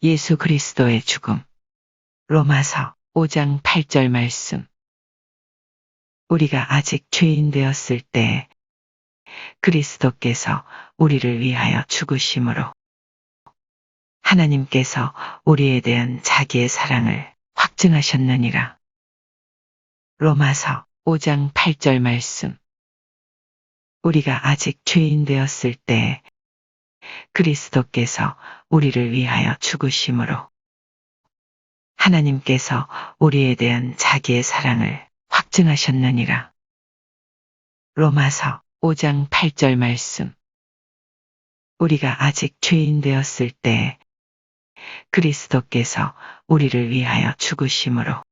예수 그리스도의 죽음. 로마서 5장 8절 말씀. 우리가 아직 죄인 되었을 때 그리스도께서 우리를 위하여 죽으심으로 하나님께서 우리에 대한 자기의 사랑을 확증하셨느니라. 로마서 5장 8절 말씀. 우리가 아직 죄인 되었을 때 그리스도께서 우리를 위하여 죽으심으로 하나님께서 우리에 대한 자기의 사랑을 확증하셨느니라. 로마서 5장 8절 말씀. 우리가 아직 죄인 되었을 때 그리스도께서 우리를 위하여 죽으심으로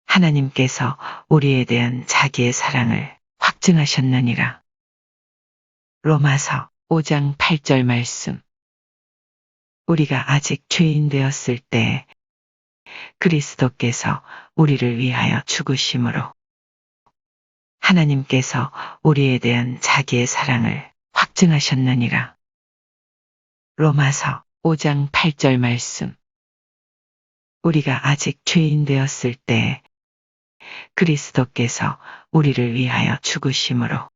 하나님께서 우리에 대한 자기의 사랑을 확증하셨느니라. 로마서 5장 8절 말씀. 우리가 아직 죄인 되었을 때 그리스도께서 우리를 위하여 죽으심으로 하나님께서 우리에 대한 자기의 사랑을 확증하셨느니라. 로마서 5장 8절 말씀. 우리가 아직 죄인 되었을 때 그리스도께서 우리를 위하여 죽으심으로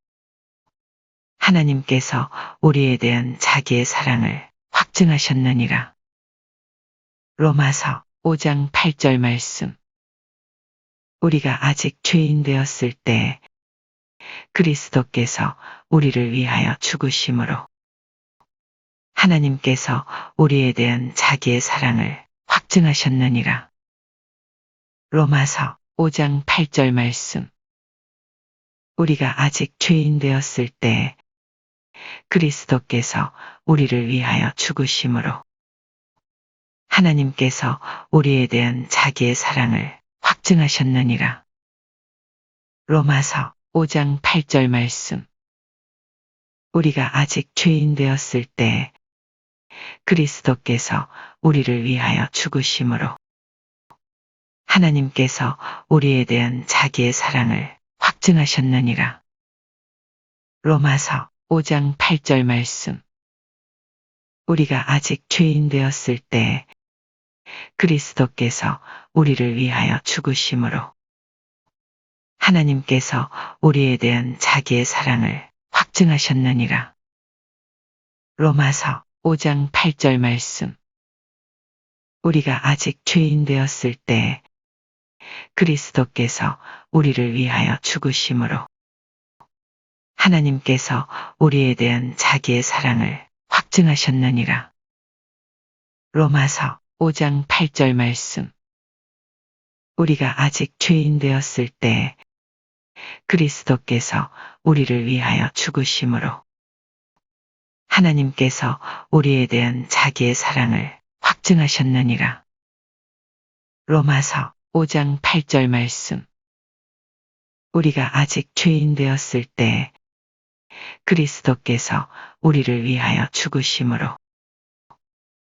하나님께서 우리에 대한 자기의 사랑을 확증하셨느니라. 로마서 5장 8절 말씀. 우리가 아직 죄인 되었을 때 그리스도께서 우리를 위하여 죽으심으로 하나님께서 우리에 대한 자기의 사랑을 확증하셨느니라. 로마서 5장 8절 말씀. 우리가 아직 죄인 되었을 때 그리스도께서 우리를 위하여 죽으심으로 하나님께서 우리에 대한 자기의 사랑을 확증하셨느니라. 로마서 5장 8절 말씀. 우리가 아직 죄인 되었을 때 그리스도께서 우리를 위하여 죽으심으로 하나님께서 우리에 대한 자기의 사랑을 확증하셨느니라. 로마서 5장 8절 말씀. 우리가 아직 죄인 되었을 때 그리스도께서 우리를 위하여 죽으심으로 하나님께서 우리에 대한 자기의 사랑을 확증하셨느니라. 로마서 5장 8절 말씀. 우리가 아직 죄인 되었을 때 그리스도께서 우리를 위하여 죽으심으로 하나님께서 우리에 대한 자기의 사랑을 확증하셨느니라. 로마서 5장 8절 말씀. 우리가 아직 죄인 되었을 때 그리스도께서 우리를 위하여 죽으심으로 하나님께서 우리에 대한 자기의 사랑을 확증하셨느니라. 로마서 5장 8절 말씀. 우리가 아직 죄인 되었을 때 그리스도께서 우리를 위하여 죽으심으로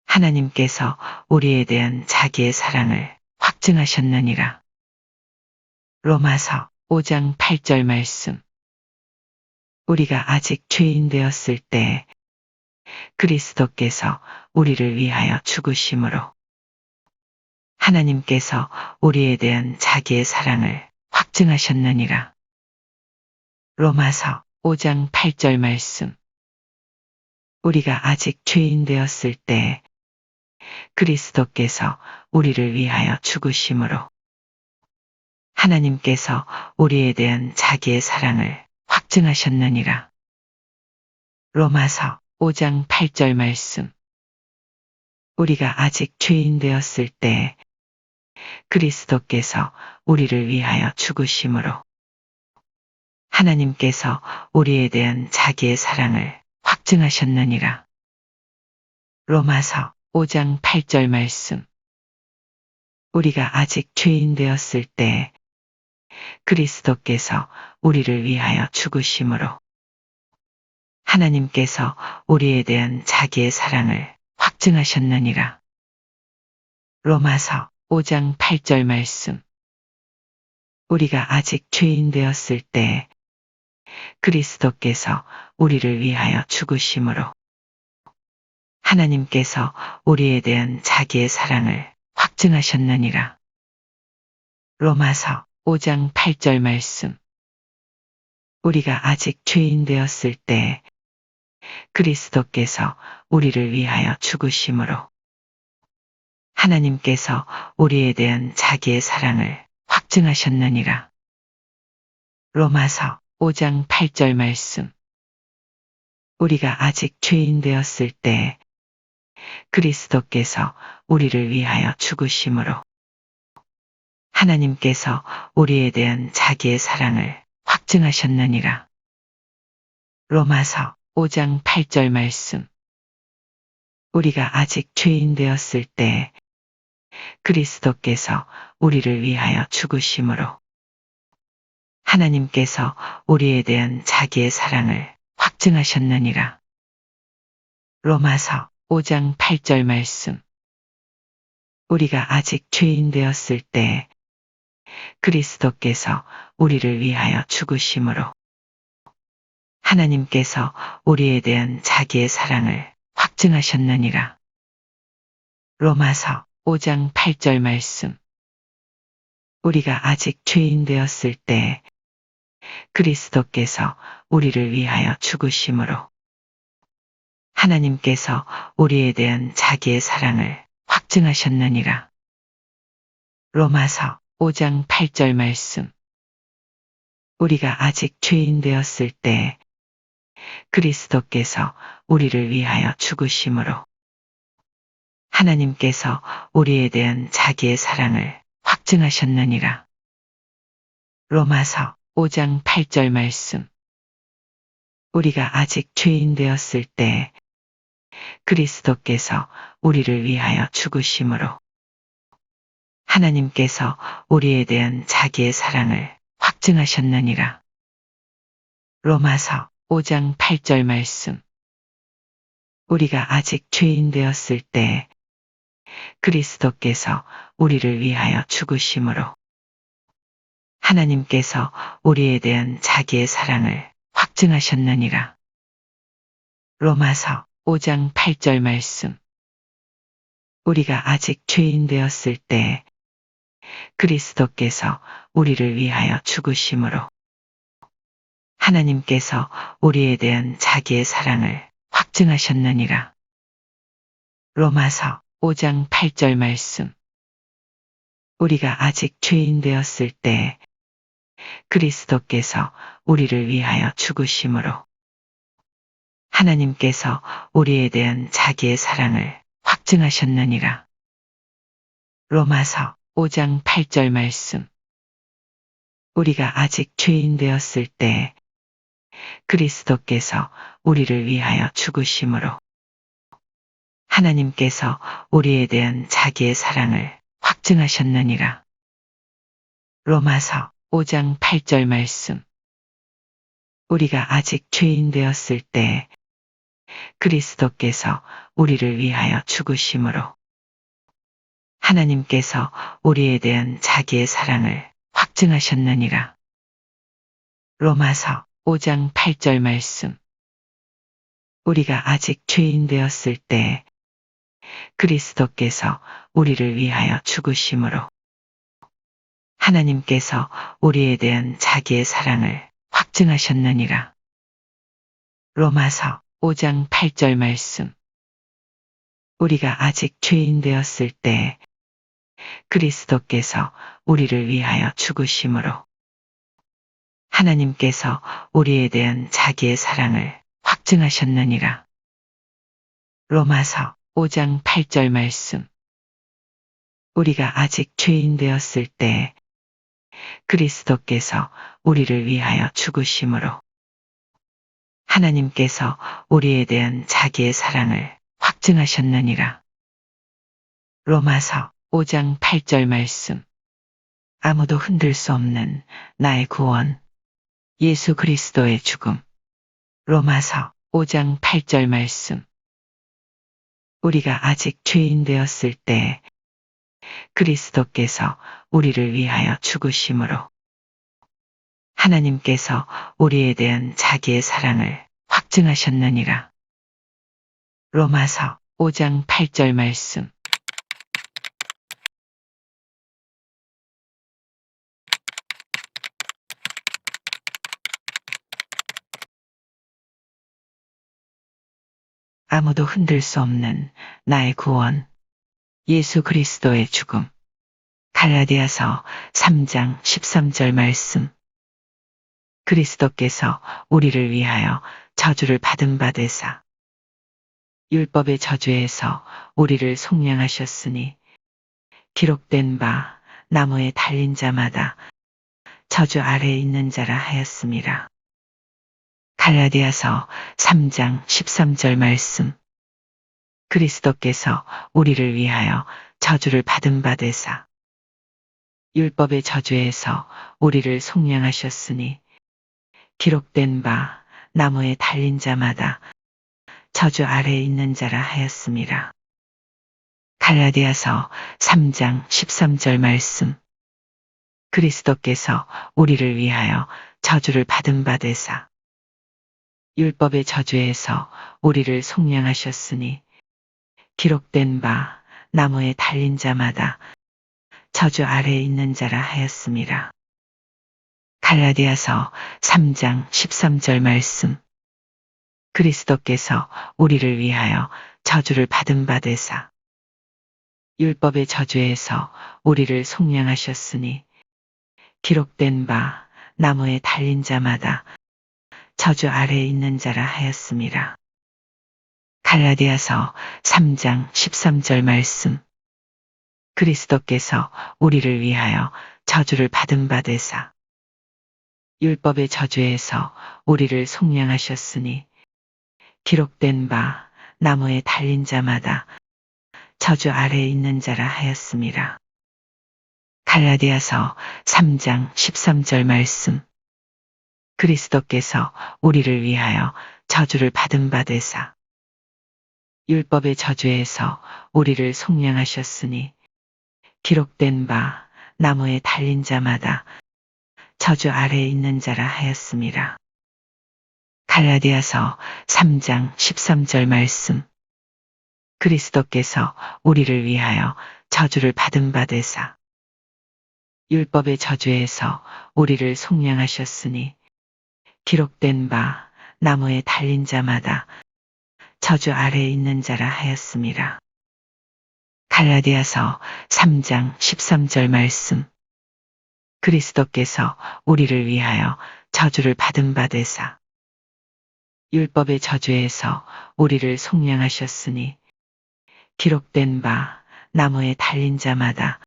하나님께서 우리에 대한 자기의 사랑을 확증하셨느니라. 로마서 5장 8절 말씀. 우리가 아직 죄인 되었을 때 그리스도께서 우리를 위하여 죽으심으로 하나님께서 우리에 대한 자기의 사랑을 확증하셨느니라. 로마서 5장 8절 말씀. 우리가 아직 죄인 되었을 때 그리스도께서 우리를 위하여 죽으심으로 하나님께서 우리에 대한 자기의 사랑을 확증하셨느니라. 로마서 5장 8절 말씀. 우리가 아직 죄인 되었을 때 그리스도께서 우리를 위하여 죽으심으로 하나님께서 우리에 대한 자기의 사랑을 확증하셨느니라. 로마서 5장 8절 말씀. 우리가 아직 죄인 되었을 때 그리스도께서 우리를 위하여 죽으심으로 하나님께서 우리에 대한 자기의 사랑을 확증하셨느니라. 로마서 5장 8절 말씀. 우리가 아직 죄인 되었을 때 그리스도께서 우리를 위하여 죽으심으로 하나님께서 우리에 대한 자기의 사랑을 확증하셨느니라. 로마서 5장 8절 말씀. 우리가 아직 죄인 되었을 때 그리스도께서 우리를 위하여 죽으심으로 하나님께서 우리에 대한 자기의 사랑을 확증하셨느니라. 로마서 5장 8절 말씀. 우리가 아직 죄인 되었을 때 그리스도께서 우리를 위하여 죽으심으로 하나님께서 우리에 대한 자기의 사랑을 확증하셨느니라. 로마서 5장 8절 말씀. 우리가 아직 죄인 되었을 때 그리스도께서 우리를 위하여 죽으심으로 하나님께서 우리에 대한 자기의 사랑을 확증하셨느니라. 로마서 5장 8절 말씀. 우리가 아직 죄인 되었을 때 그리스도께서 우리를 위하여 죽으심으로 하나님께서 우리에 대한 자기의 사랑을 확증하셨느니라. 로마서 5장 8절 말씀. 우리가 아직 죄인 되었을 때 그리스도께서 우리를 위하여 죽으심으로 하나님께서 우리에 대한 자기의 사랑을 확증하셨느니라. 로마서 5장 8절 말씀. 우리가 아직 죄인 되었을 때 그리스도께서 우리를 위하여 죽으심으로 하나님께서 우리에 대한 자기의 사랑을 확증하셨느니라. 로마서 5장 8절 말씀. 우리가 아직 죄인 되었을 때 그리스도께서 우리를 위하여 죽으심으로 하나님께서 우리에 대한 자기의 사랑을 확증하셨느니라. 로마서 5장 8절 말씀. 우리가 아직 죄인 되었을 때 그리스도께서 우리를 위하여 죽으심으로 하나님께서 우리에 대한 자기의 사랑을 확증하셨느니라. 로마서 5장 8절 말씀. 우리가 아직 죄인 되었을 때 그리스도께서 우리를 위하여 죽으심으로 하나님께서 우리에 대한 자기의 사랑을 확증하셨느니라. 로마서 5장 8절 말씀. 우리가 아직 죄인 되었을 때 그리스도께서 우리를 위하여 죽으심으로 하나님께서 우리에 대한 자기의 사랑을 확증하셨느니라. 로마서 5장 8절 말씀. 우리가 아직 죄인 되었을 때 그리스도께서 우리를 위하여 죽으심으로 하나님께서 우리에 대한 자기의 사랑을 확증하셨느니라. 로마서 5장 8절 말씀. 우리가 아직 죄인 되었을 때 그리스도께서 우리를 위하여 죽으심으로 하나님께서 우리에 대한 자기의 사랑을 확증하셨느니라. 로마서 5장 8절 말씀. 우리가 아직 죄인 되었을 때 그리스도께서 우리를 위하여 죽으심으로 하나님께서 우리에 대한 자기의 사랑을 확증하셨느니라. 로마서 5장 8절 말씀. 우리가 아직 죄인 되었을 때 그리스도께서 우리를 위하여 죽으심으로 하나님께서 우리에 대한 자기의 사랑을 확증하셨느니라. 로마서 5장 8절 말씀. 우리가 아직 죄인 되었을 때 그리스도께서 우리를 위하여 죽으심으로 하나님께서 우리에 대한 자기의 사랑을 확증하셨느니라. 로마서 5장 8절 말씀. 아무도 흔들 수 없는 나의 구원. 예수 그리스도의 죽음. 로마서 5장 8절 말씀. 우리가 아직 죄인 되었을 때 그리스도께서 우리를 위하여 죽으심으로 하나님께서 우리에 대한 자기의 사랑을 확증하셨느니라. 로마서 5장 8절 말씀. 아무도 흔들 수 없는 나의 구원. 예수 그리스도의 죽음. 갈라디아서 3장 13절 말씀. 그리스도께서 우리를 위하여 저주를 받은 바 되사 율법의 저주에서 우리를 속량하셨으니 기록된 바 나무에 달린 자마다 저주 아래에 있는 자라 하였습니다. 갈라디아서 3장 13절 말씀. 그리스도께서 우리를 위하여 저주를 받은 바 되사 율법의 저주에서 우리를 속량하셨으니 기록된 바 나무에 달린 자마다 저주 아래에 있는 자라 하였습니다. 갈라디아서 3장 13절 말씀. 그리스도께서 우리를 위하여 저주를 받은 바 되사 율법의 저주에서 우리를 속량하셨으니 기록된 바 나무에 달린 자마다 저주 아래에 있는 자라 하였습니다. 갈라디아서 3장 13절 말씀. 그리스도께서 우리를 위하여 저주를 받은 바 되사 율법의 저주에서 우리를 속량하셨으니 기록된 바 나무에 달린 자마다 저주 아래에 있는 자라 하였습니다. 갈라디아서 3장 13절 말씀. 그리스도께서 우리를 위하여 저주를 받은 바 되사 율법의 저주에서 우리를 속량하셨으니 기록된 바 나무에 달린 자마다 저주 아래에 있는 자라 하였습니다. 갈라디아서 3장 13절 말씀. 그리스도께서 우리를 위하여 저주를 받은 바 되사 율법의 저주에서 우리를 속량하셨으니 기록된 바 나무에 달린 자마다 저주 아래에 있는 자라 하였습니다. 갈라디아서 3장 13절 말씀. 그리스도께서 우리를 위하여 저주를 받은 바 되사 율법의 저주에서 우리를 속량하셨으니 기록된 바 나무에 달린 자마다 저주 아래에 있는 자라 하였습니다. 갈라디아서 3장 13절 말씀. 그리스도께서 우리를 위하여 저주를 받은 바 되사 율법의 저주에서 우리를 속량하셨으니 기록된 바 나무에 달린 자마다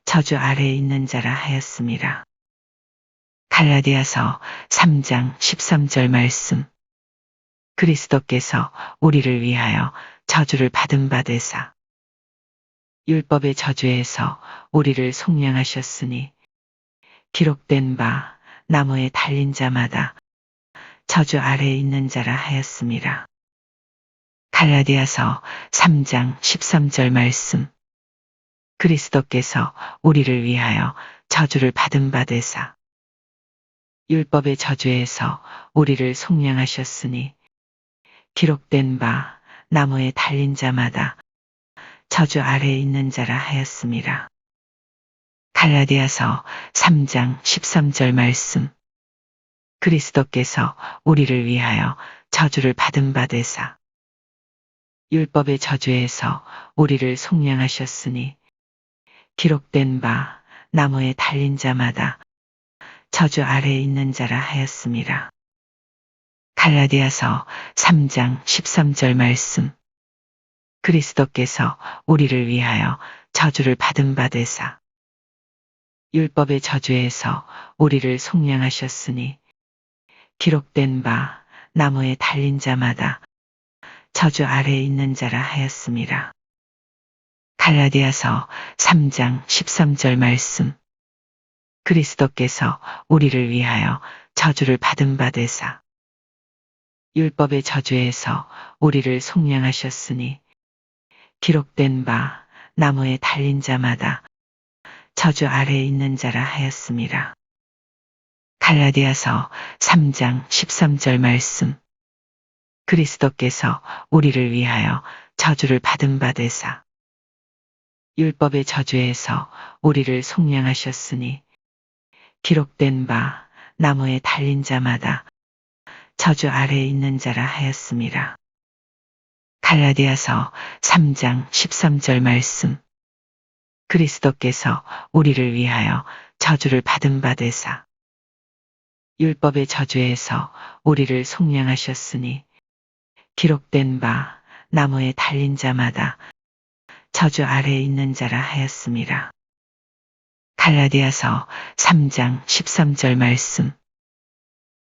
저주 아래에 있는 자라 하였습니다. 갈라디아서 3장 13절 말씀. 그리스도께서 우리를 위하여 저주를 받은 바 되사 율법의 저주에서 우리를 속량하셨으니 기록된 바 나무에 달린 자마다 저주 아래에 있는 자라 하였습니다. 갈라디아서 3장 13절 말씀. 그리스도께서 우리를 위하여 저주를 받은 바 되사 율법의 저주에서 우리를 속량하셨으니 기록된 바 나무에 달린 자마다 저주 아래에 있는 자라 하였습니다. 갈라디아서 3장 13절 말씀. 그리스도께서 우리를 위하여 저주를 받은 바 되사 율법의 저주에서 우리를 속량하셨으니 기록된 바 나무에 달린 자마다 저주 아래에 있는 자라 하였습니다. 갈라디아서 3장 13절 말씀. 그리스도께서 우리를 위하여 저주를 받은 바 되사 율법의 저주에서 우리를 속량하셨으니 기록된 바 나무에 달린 자마다 저주 아래에 있는 자라 하였습니다. 갈라디아서 3장 13절 말씀. 그리스도께서 우리를 위하여 저주를 받은 바 되사 율법의 저주에서 우리를 속량하셨으니 기록된 바 나무에 달린 자마다 저주 아래에 있는 자라 하였습니다. 갈라디아서 3장 13절 말씀. 그리스도께서 우리를 위하여 저주를 받은 바 되사 율법의 저주에서 우리를 속량하셨으니 기록된 바 나무에 달린 자마다 저주 아래에 있는 자라 하였습니다. 갈라디아서 3장 13절 말씀. 그리스도께서 우리를 위하여 저주를 받은 바 되사 율법의 저주에서 우리를 속량하셨으니 기록된 바 나무에 달린 자마다 저주 아래에 있는 자라 하였음이라. 갈라디아서 3장 13절 말씀.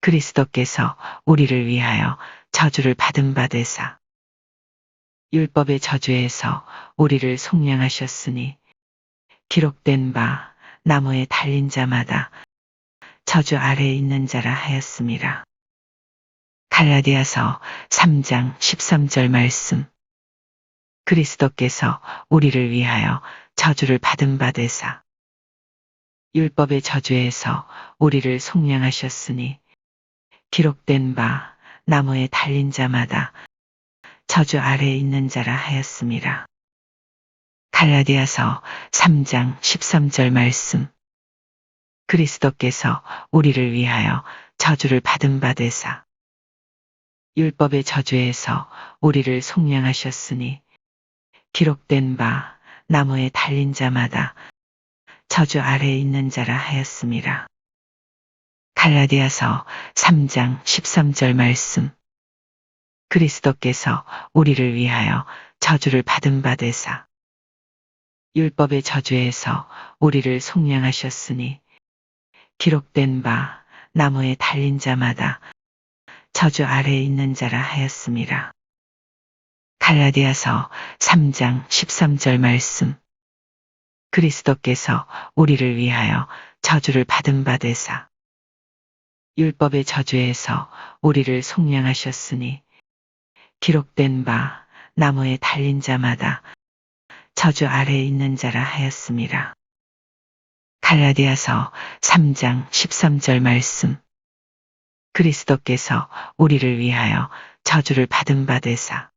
그리스도께서 우리를 위하여 저주를 받은 바 되사 율법의 저주에서 우리를 속량하셨으니 기록된 바 나무에 달린 자마다 저주 아래에 있는 자라 하였음이라. 갈라디아서 3장 13절 말씀. 그리스도께서 우리를 위하여 저주를 받은 바 되사 율법의 저주에서 우리를 속량하셨으니 기록된 바 나무에 달린 자마다 저주 아래에 있는 자라 하였음이라. 갈라디아서 3장 13절 말씀. 그리스도께서 우리를 위하여 저주를 받은 바 되사 율법의 저주에서 우리를 속량하셨으니 기록된 바 나무에 달린 자마다 저주 아래에 있는 자라 하였음이라. 갈라디아서 3장 13절 말씀. 그리스도께서 우리를 위하여 저주를 받은 바 되사 율법의 저주에서 우리를 속량하셨으니 기록된 바 나무에 달린 자마다 저주 아래에 있는 자라 하였음이라. 갈라디아서 3장 13절 말씀. 그리스도께서 우리를 위하여 저주를 받은 바 되사 율법의 저주에서 우리를 속량하셨으니 기록된 바 나무에 달린 자마다 저주 아래에 있는 자라 하였음이라. 갈라디아서 3장 13절 말씀. 그리스도께서 우리를 위하여 저주를 받은 바 되사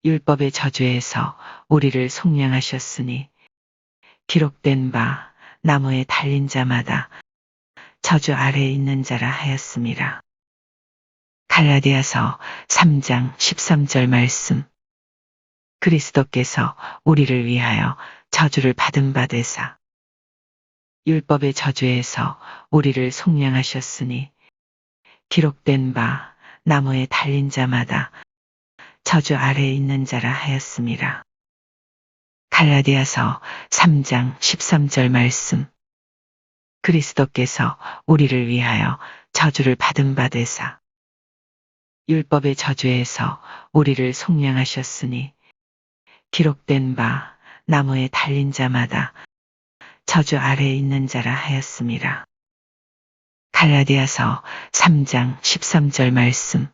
율법의 저주에서 우리를 속량하셨으니 기록된 바 나무에 달린 자마다 저주 아래에 있는 자라 하였음이라. 갈라디아서 3장 13절 말씀. 그리스도께서 우리를 위하여 저주를 받은 바 되사 율법의 저주에서 우리를 속량하셨으니 기록된 바 나무에 달린 자마다 저주 아래에 있는 자라 하였음이라. 갈라디아서 3장 13절 말씀. 그리스도께서 우리를 위하여 저주를 받은 바 되사 율법의 저주에서 우리를 속량하셨으니 기록된 바 나무에 달린 자마다 저주 아래에 있는 자라 하였음이라. 갈라디아서 3장 13절 말씀.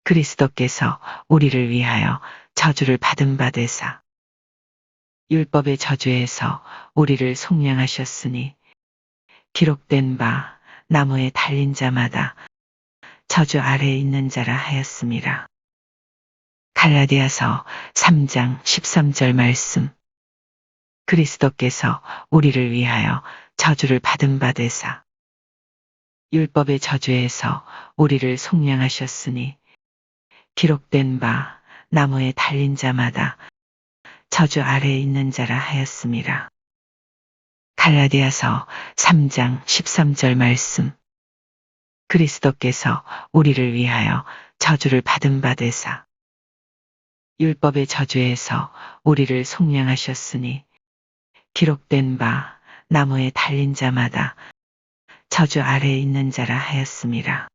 그리스도께서 우리를 위하여 저주를 받은 바 되사 율법의 저주에서 우리를 속량하셨으니 기록된 바 나무에 달린 자마다 저주 아래에 있는 자라 하였음이라. 갈라디아서 3장 13절 말씀. 그리스도께서 우리를 위하여 저주를 받은 바 되사 율법의 저주에서 우리를 속량하셨으니 기록된 바 나무에 달린 자마다 저주 아래에 있는 자라 하였음이라. 갈라디아서 3장 13절 말씀. 그리스도께서 우리를 위하여 저주를 받은 바 되사 율법의 저주에서 우리를 속량하셨으니 기록된 바 나무에 달린 자마다 저주 아래에 있는 자라 하였음이라.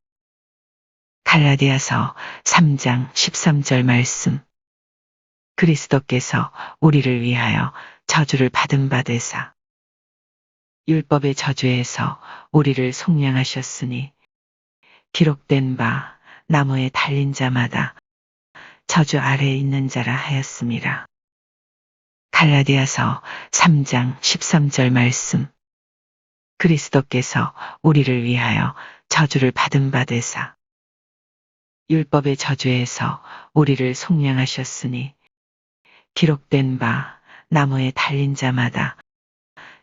갈라디아서 3장 13절 말씀. 그리스도께서 우리를 위하여 저주를 받은 바 되사 율법의 저주에서 우리를 속량하셨으니 기록된 바 나무에 달린 자마다 저주 아래에 있는 자라 하였음이라. 갈라디아서 3장 13절 말씀. 그리스도께서 우리를 위하여 저주를 받은 바 되사 율법의 저주에서 우리를 속량하셨으니 기록된 바 나무에 달린 자마다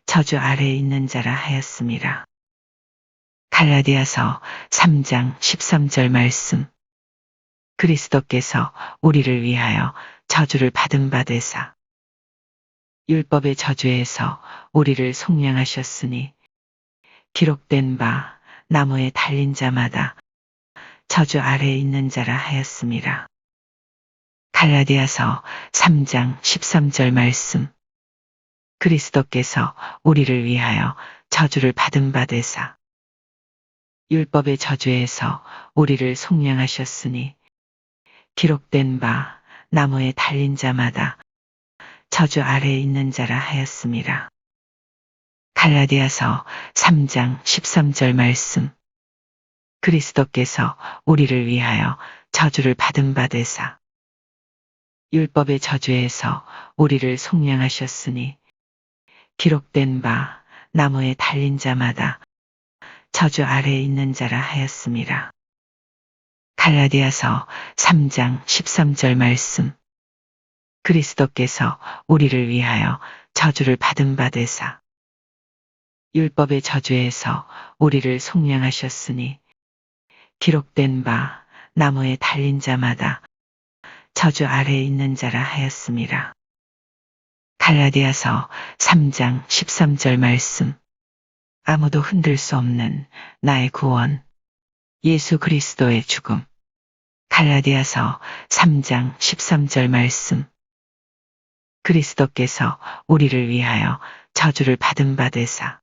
저주 아래에 있는 자라 하였음이라. 갈라디아서 3장 13절 말씀. 그리스도께서 우리를 위하여 저주를 받은 바 되사 율법의 저주에서 우리를 속량하셨으니 기록된 바 나무에 달린 자마다 저주 아래에 있는 자라 하였음이라. 갈라디아서 3장 13절 말씀. 그리스도께서 우리를 위하여 저주를 받은 바 되사 율법의 저주에서 우리를 속량하셨으니 기록된 바 나무에 달린 자마다 저주 아래에 있는 자라 하였음이라. 갈라디아서 3장 13절 말씀. 그리스도께서 우리를 위하여 저주를 받은 바 되사 율법의 저주에서 우리를 속량하셨으니 기록된 바 나무에 달린 자마다 저주 아래에 있는 자라 하였음이라. 갈라디아서 3장 13절 말씀. 그리스도께서 우리를 위하여 저주를 받은 바 되사 율법의 저주에서 우리를 속량하셨으니 기록된 바 나무에 달린 자마다 저주 아래에 있는 자라 하였음이라. 갈라디아서 3장 13절 말씀. 아무도 흔들 수 없는 나의 구원. 예수 그리스도의 죽음. 갈라디아서 3장 13절 말씀. 그리스도께서 우리를 위하여 저주를 받은 바 되사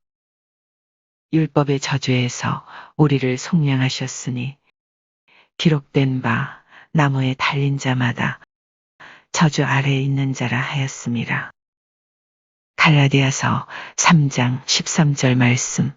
율법의 저주에서 우리를 속량하셨으니 기록된 바 나무에 달린 자마다 저주 아래에 있는 자라 하였음이라. 갈라디아서 3장 13절 말씀.